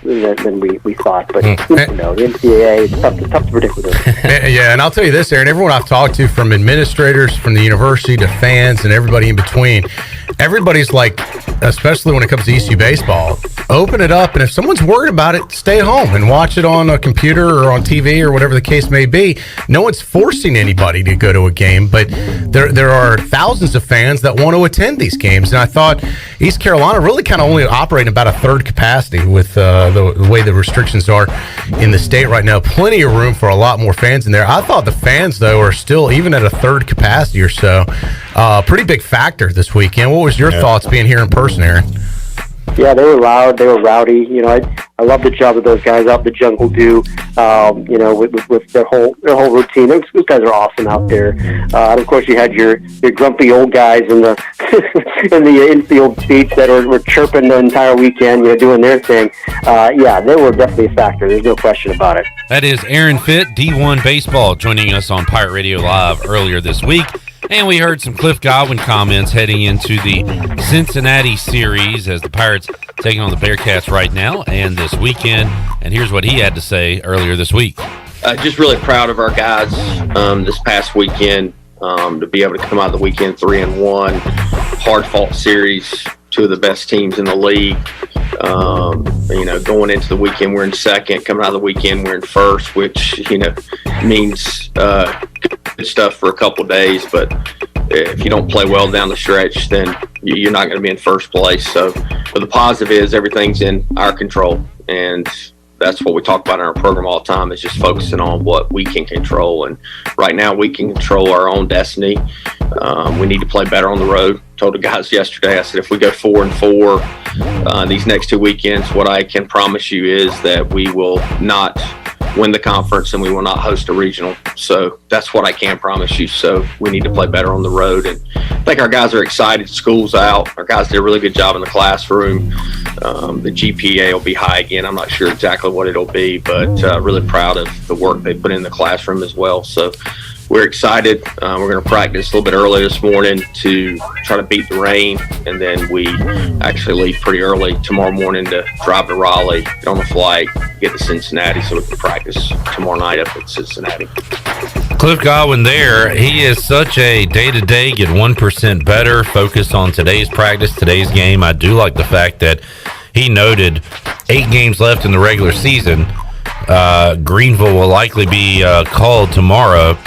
than we thought. But, the NCAA, it's tough to predict with it. Yeah, and I'll tell you this, Aaron, everyone I've talked to, from administrators, from the university to fans and everybody in between, everybody's like, especially when it comes to ECU baseball, open it up, and if someone's worried about it, stay home and watch it on a computer or on TV or whatever the case may be. No one's forcing anybody to go to a game, but there are thousands of fans that want to attend these games, and I thought East Carolina really kind of only operating about a third capacity with the way the restrictions are in the state right now. Plenty of room for a lot more fans in there. I thought the fans, though, are still, even at a third capacity or so, pretty big factor this weekend. What was your thoughts being here in person, Aaron? Yeah, they were loud. They were rowdy. I love the job that those guys out in the jungle do. With their whole routine. Those guys are awesome out there. And of course, you had your grumpy old guys in the in the infield seats that were chirping the entire weekend, doing their thing. Yeah, they were definitely a factor. There's no question about it. That is Aaron Fitt, D1 Baseball, joining us on Pirate Radio Live earlier this week. And we heard some Cliff Godwin comments heading into the Cincinnati series as the Pirates taking on the Bearcats right now and this weekend. And here's what he had to say earlier this week. Just really proud of our guys this past weekend to be able to come out of the weekend 3-1. Hard-fought series, two of the best teams in the league. Going into the weekend, we're in second. Coming out of the weekend, we're in first, which, means good stuff for a couple of days. But if you don't play well down the stretch, then you're not going to be in first place. So, but the positive is everything's in our control. And, that's what we talk about in our program all the time, is just focusing on what we can control. And right now we can control our own destiny. We need to play better on the road. Told the guys yesterday, I said, if we go 4-4 these next 2 weekends, what I can promise you is that we will not win the conference and we will not host a regional. So that's what I can promise you. So we need to play better on the road. And I think our guys are excited. School's out. Our guys did a really good job in the classroom. The GPA will be high again. I'm not sure exactly what it'll be, but really proud of the work they put in the classroom as well. So we're excited. We're going to practice a little bit early this morning to try to beat the rain, and then we actually leave pretty early tomorrow morning to drive to Raleigh, get on the flight, get to Cincinnati so we can practice tomorrow night up at Cincinnati. Cliff Godwin there, he is such a day-to-day, get 1% better, focus on today's practice, today's game. I do like the fact that he noted 8 games left in the regular season. Greenville will likely be called tomorrow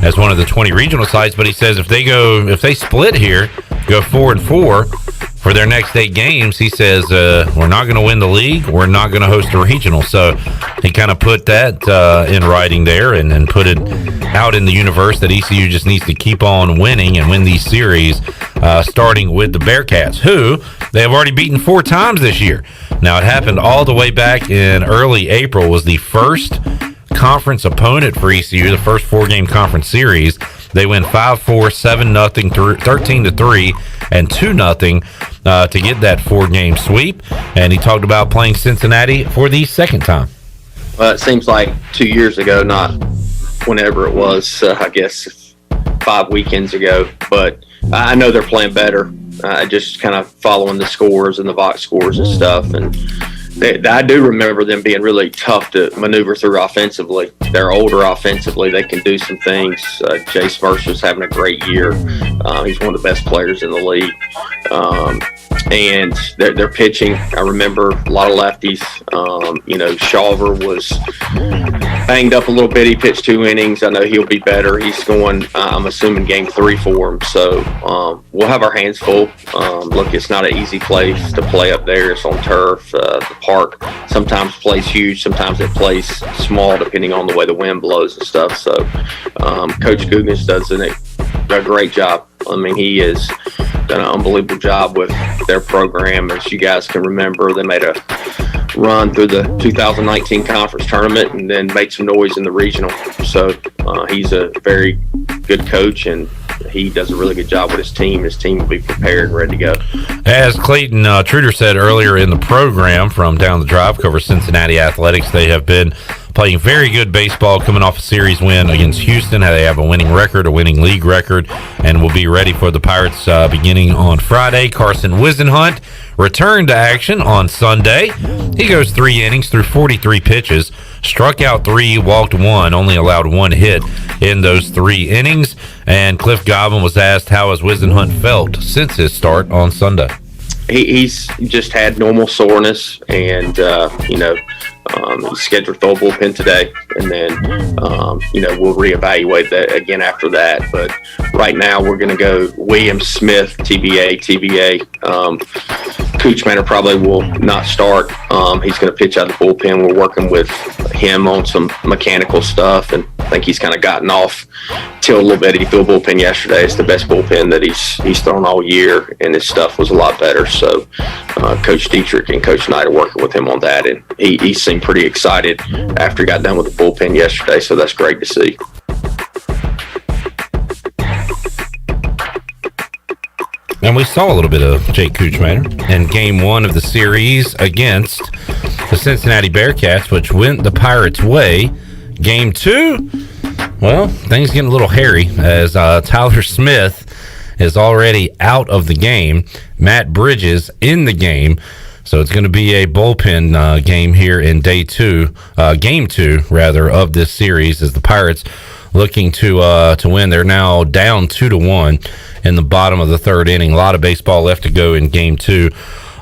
as one of the 20 regional sites, but he says if they split here, go 4-4 for their next 8 games, he says we're not going to win the league, we're not going to host a regional. So he kind of put that in writing there and put it out in the universe that ECU just needs to keep on winning and win these series, starting with the Bearcats, who they have already beaten 4 times this year. Now, it happened all the way back in early April, was the first conference opponent for ECU, the first 4-game conference series. They win 5-4, 7-0, 13-3, and 2-0 to get that 4-game sweep. And he talked about playing Cincinnati for the second time. Well, it seems like 2 years ago, not whenever it was, I guess 5 weekends ago. But I know they're playing better. Just kind of following the scores and the box scores and stuff. And I do remember them being really tough to maneuver through offensively. They're older offensively. They can do some things. Jace Mercer's having a great year. He's one of the best players in the league. And they're pitching. I remember a lot of lefties. Shawver was banged up a little bit. He pitched 2 innings. I know he'll be better. He's going, I'm assuming, game 3 for him. So we'll have our hands full. Look, it's not an easy place to play up there. It's on turf. The park sometimes plays huge. Sometimes it plays small, depending on the way the wind blows and stuff. So Coach Guggins does a great job. I mean, he has done an unbelievable job with their program. As you guys can remember, they made a run through the 2019 conference tournament and then made some noise in the regional. So he's a very good coach, and he does a really good job with his team. His team will be prepared and ready to go. As Clayton Truder said earlier in the program from Down the Drive, covers Cincinnati athletics, they have been playing very good baseball, coming off a series win against Houston. They have a winning record, a winning league record, and will be ready for the Pirates beginning on Friday. Carson Wisenhunt returned to action on Sunday. He goes 3 innings through 43 pitches, struck out 3, walked 1, only allowed 1 hit in those 3 innings. And Cliff Godwin was asked how has Wisenhunt felt since his start on Sunday. He's just had normal soreness, and he's scheduled to throw a bullpen today, and then we'll reevaluate that again after that. But right now we're going to go William Smith, TBA. Cooch Manor probably will not start. He's going to pitch out of the bullpen. We're working with him on some mechanical stuff, and I think he's kind of gotten off till a little bit. He threw a bullpen yesterday. It's the best bullpen that he's thrown all year, and his stuff was a lot better. So Coach Dietrich and Coach Knight are working with him on that, and he seemed pretty excited after he got done with the bullpen yesterday, so that's great to see. And we saw a little bit of Jake Kuchmaner in Game 1 of the series against the Cincinnati Bearcats, which went the Pirates' way. Game 2, well, things getting a little hairy as Tyler Smith is already out of the game. Matt Bridges in the game. So it's going to be a bullpen game here in game 2 of this series, as the Pirates looking to win. They're now down 2-1 in the bottom of the 3rd inning. A lot of baseball left to go in Game 2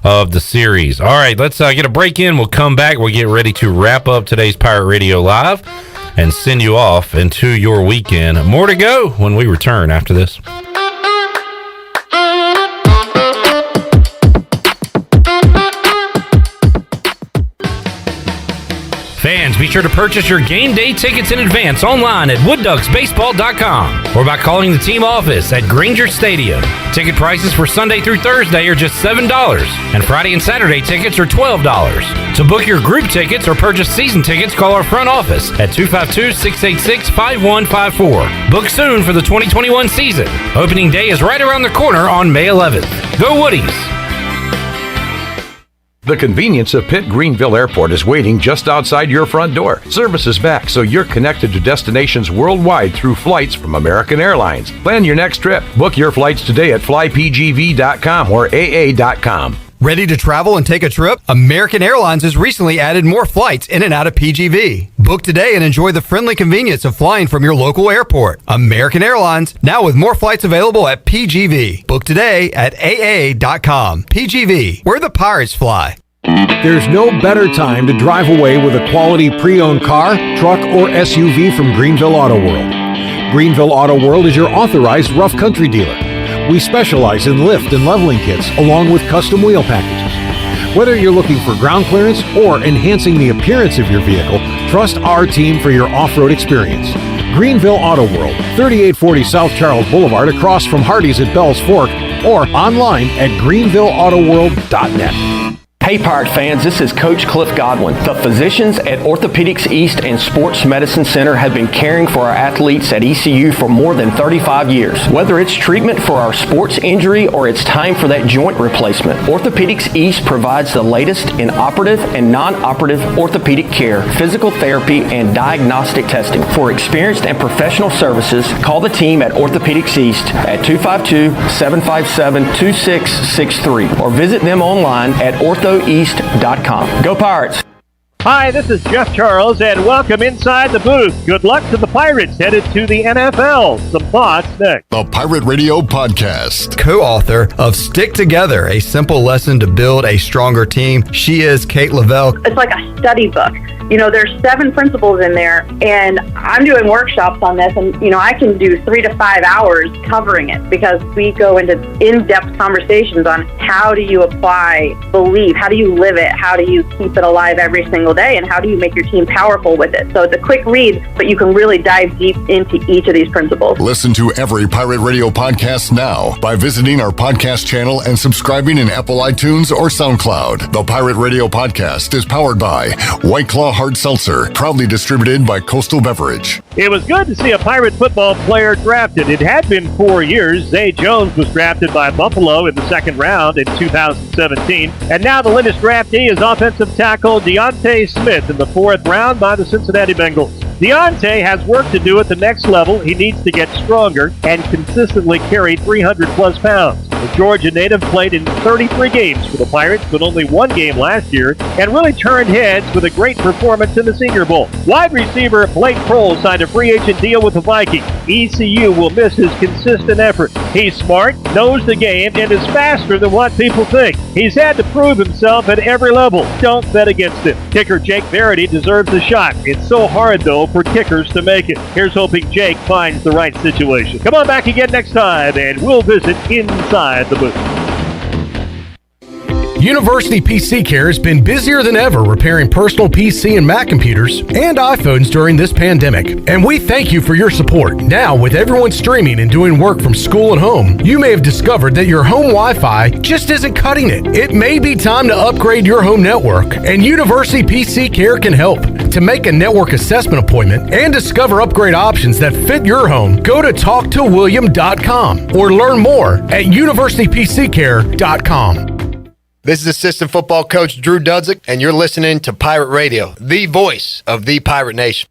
of the series. All right, let's get a break in. We'll come back. We'll get ready to wrap up today's Pirate Radio Live and send you off into your weekend. More to go when we return after this. sure to purchase your game day tickets in advance online at woodducksbaseball.com or by calling the team office at Granger Stadium. Ticket prices for Sunday through Thursday are just $7, and Friday and Saturday tickets are $12. To book your group tickets or purchase season tickets, call our front office at 252-686-5154. Book soon for the 2021 season. Opening day is right around the corner on May 11th. Go Woodies! The convenience of Pitt Greenville Airport is waiting just outside your front door. Service is back, so you're connected to destinations worldwide through flights from American Airlines. Plan your next trip. Book your flights today at flypgv.com or aa.com. Ready to travel and take a trip? American Airlines has recently added more flights in and out of PGV. Book today and enjoy the friendly convenience of flying from your local airport. American Airlines, now with more flights available at PGV. Book today at aa.com. PGV, where the Pirates fly. There's no better time to drive away with a quality pre-owned car, truck, or SUV from Greenville Auto World. Greenville Auto World is your authorized rough country dealer. We specialize in lift and leveling kits along with custom wheel packages. Whether you're looking for ground clearance or enhancing the appearance of your vehicle, trust our team for your off-road experience. Greenville Auto World, 3840 South Charles Boulevard across from Hardee's at Bell's Fork, or online at greenvilleautoworld.net. Hey Pirate fans, this is Coach Cliff Godwin. The physicians at Orthopedics East and Sports Medicine Center have been caring for our athletes at ECU for more than 35 years. Whether it's treatment for our sports injury or it's time for that joint replacement, Orthopedics East provides the latest in operative and non-operative orthopedic care, physical therapy, and diagnostic testing. For experienced and professional services, call the team at Orthopedics East at 252-757-2663 or visit them online at orthoeast.com. Go Pirates! Hi, this is Jeff Charles, and welcome inside the booth. Good luck to the Pirates headed to the NFL. Some thoughts next. The Pirate Radio Podcast. Co-author of Stick Together, a simple lesson to build a stronger team. She is Kate Lavelle. It's like a study book. You know, there's 7 principles in there, and I'm doing workshops on this, and, you know, I can do 3 to 5 hours covering it because we go into in-depth conversations on how do you apply belief, how do you live it, how do you keep it alive every single day, and how do you make your team powerful with it. So it's a quick read, but you can really dive deep into each of these principles. Listen to every Pirate Radio podcast now by visiting our podcast channel and subscribing in Apple iTunes or SoundCloud. The Pirate Radio Podcast is powered by White Claw Hard Seltzer, proudly distributed by Coastal Beverage. It was good to see a Pirate football player drafted. It had been 4 years. Zay Jones was drafted by Buffalo in the second round in 2017. And now the latest draftee is offensive tackle Deontay Smith in the 4th round by the Cincinnati Bengals. Deontay has work to do at the next level. He needs to get stronger and consistently carry 300-plus pounds. The Georgia native played in 33 games for the Pirates, but only 1 game last year, and really turned heads with a great performance in the Senior Bowl. Wide receiver Blake Kroll signed a free agent deal with the Vikings. ECU will miss his consistent effort. He's smart, knows the game, and is faster than what people think. He's had to prove himself at every level. Don't bet against him. Kicker Jake Verity deserves a shot. It's so hard, though, for kickers to make it. Here's hoping Jake finds the right situation. Come on back again next time, and we'll visit Inside the Booth. University PC Care has been busier than ever repairing personal PC and Mac computers and iPhones during this pandemic. And we thank you for your support. Now, with everyone streaming and doing work from school and home, you may have discovered that your home Wi-Fi just isn't cutting it. It may be time to upgrade your home network, and University PC Care can help. To make a network assessment appointment and discover upgrade options that fit your home, go to talktowilliam.com or learn more at universitypccare.com. This is assistant football coach Drew Dudzik, and you're listening to Pirate Radio, the voice of the Pirate Nation.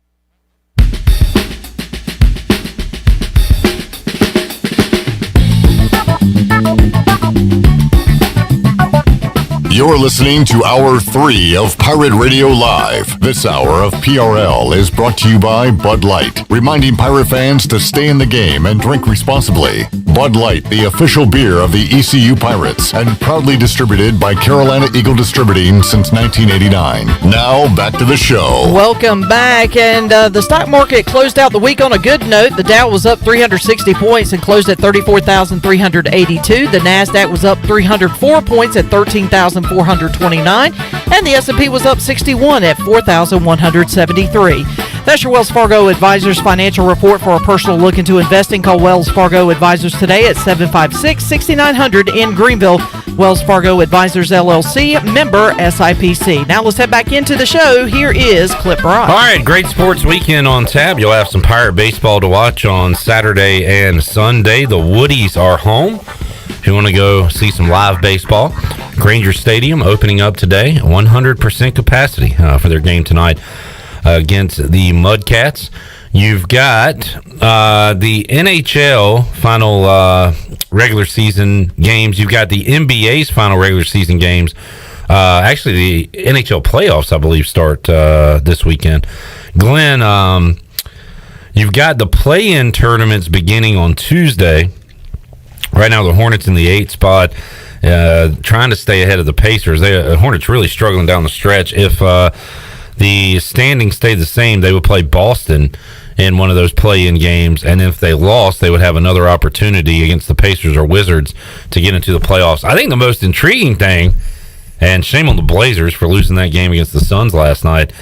You're listening to Hour 3 of Pirate Radio Live. This hour of PRL is brought to you by Bud Light, reminding Pirate fans to stay in the game and drink responsibly. Bud Light, the official beer of the ECU Pirates, and proudly distributed by Carolina Eagle Distributing since 1989. Now, back to the show. Welcome back, and the stock market closed out the week on a good note. The Dow was up 360 points and closed at 34,382. The NASDAQ was up 304 points at 13,429, and the S&P was up 61 at 4,173. That's your Wells Fargo Advisors financial report. For a personal look into investing, call Wells Fargo Advisors today at 756-6900 in Greenville. Wells Fargo Advisors, LLC, member SIPC. Now let's head back into the show. Here is Clip Rock. All right, great sports weekend on tap. You'll have some Pirate baseball to watch on Saturday and Sunday. The Woodies are home. If you want to go see some live baseball, Granger Stadium opening up today, 100% capacity for their game tonight against the Mudcats. You've got the NHL final regular season games. You've got the NBA's final regular season games. Actually, the NHL playoffs, I believe, start this weekend. Glenn, you've got the play-in tournaments beginning on Tuesday. Right now, the Hornets in the 8th spot, trying to stay ahead of the Pacers. The Hornets really struggling down the stretch. If the standings stay the same, they would play Boston in one of those play-in games, and if they lost, they would have another opportunity against the Pacers or Wizards to get into the playoffs. I think the most intriguing thing, and shame on the Blazers for losing that game against the Suns last night,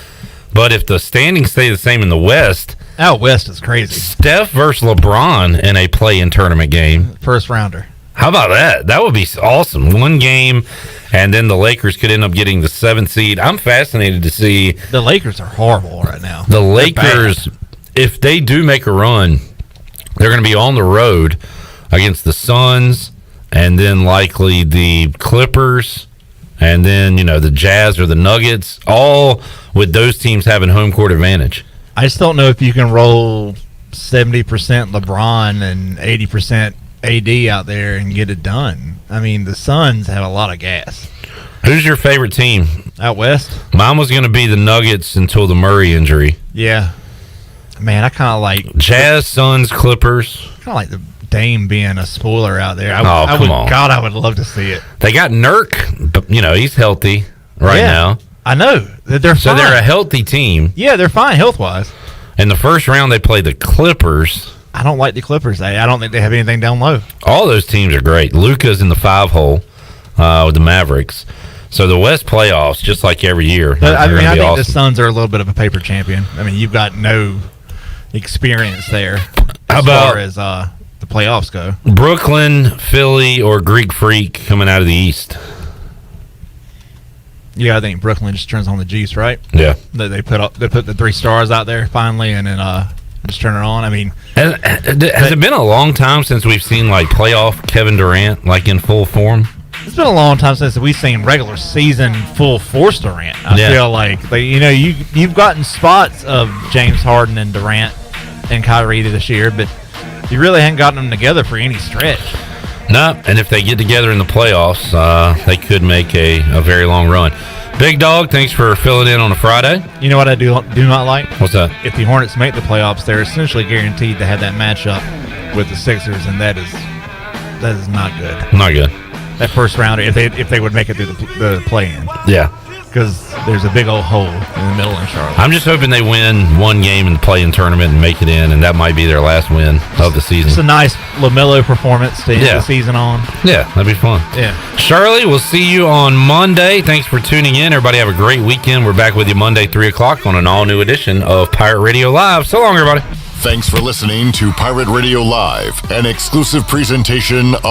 but if the standings stay the same in the West, out West is crazy. Steph versus LeBron in a play-in tournament game. First rounder. How about that? That would be awesome. One game, and then the Lakers could end up getting the 7th seed. I'm fascinated to see. The Lakers are horrible right now. The Lakers, if they do make a run, they're going to be on the road against the Suns, and then likely the Clippers, and then, the Jazz or the Nuggets, all with those teams having home court advantage. I just don't know if you can roll 70% LeBron and 80% AD out there and get it done. I mean, the Suns have a lot of gas. Who's your favorite team? Out West? Mine was going to be the Nuggets until the Murray injury. Yeah. Man, I kind of like... Jazz, Suns, Clippers. Kind of like the Dame being a spoiler out there. Come on. God, I would love to see it. They got Nurk, but, he's healthy now. I know. They're fine. So they're a healthy team. Yeah, they're fine health-wise. In the first round, they played the Clippers. I don't like the Clippers. I don't think they have anything down low. All those teams are great. Luka's in the 5-hole with the Mavericks. So the West playoffs, just like every year. But, I think awesome. The Suns are a little bit of a paper champion. I mean, you've got no experience there as far as the playoffs go. Brooklyn, Philly, or Greek Freak coming out of the East? Yeah, I think Brooklyn just turns on the juice, right? Yeah. They put the 3 stars out there finally, and then just turn it on. I mean, has it been a long time since we've seen playoff Kevin Durant in full form? It's been a long time since we've seen regular season full force Durant. I feel like you've gotten spots of James Harden and Durant and Kyrie this year, but you really haven't gotten them together for any stretch. No, and if they get together in the playoffs, they could make a very long run. Big Dog, thanks for filling in on a Friday. You know what I do not like? What's that? If the Hornets make the playoffs, they're essentially guaranteed to have that matchup with the Sixers, and that is not good. Not good. That first rounder, if they would make it through the play-in. Yeah. Because there's a big old hole in the middle in Charlotte. I'm just hoping they win one game in the play-in tournament and make it in, and that might be their last win of the season. It's a nice LaMelo performance to end the season on. Yeah, that'd be fun. Yeah. Shirley, we'll see you on Monday. Thanks for tuning in. Everybody have a great weekend. We're back with you Monday, 3 o'clock on an all-new edition of Pirate Radio Live. So long, everybody. Thanks for listening to Pirate Radio Live, an exclusive presentation of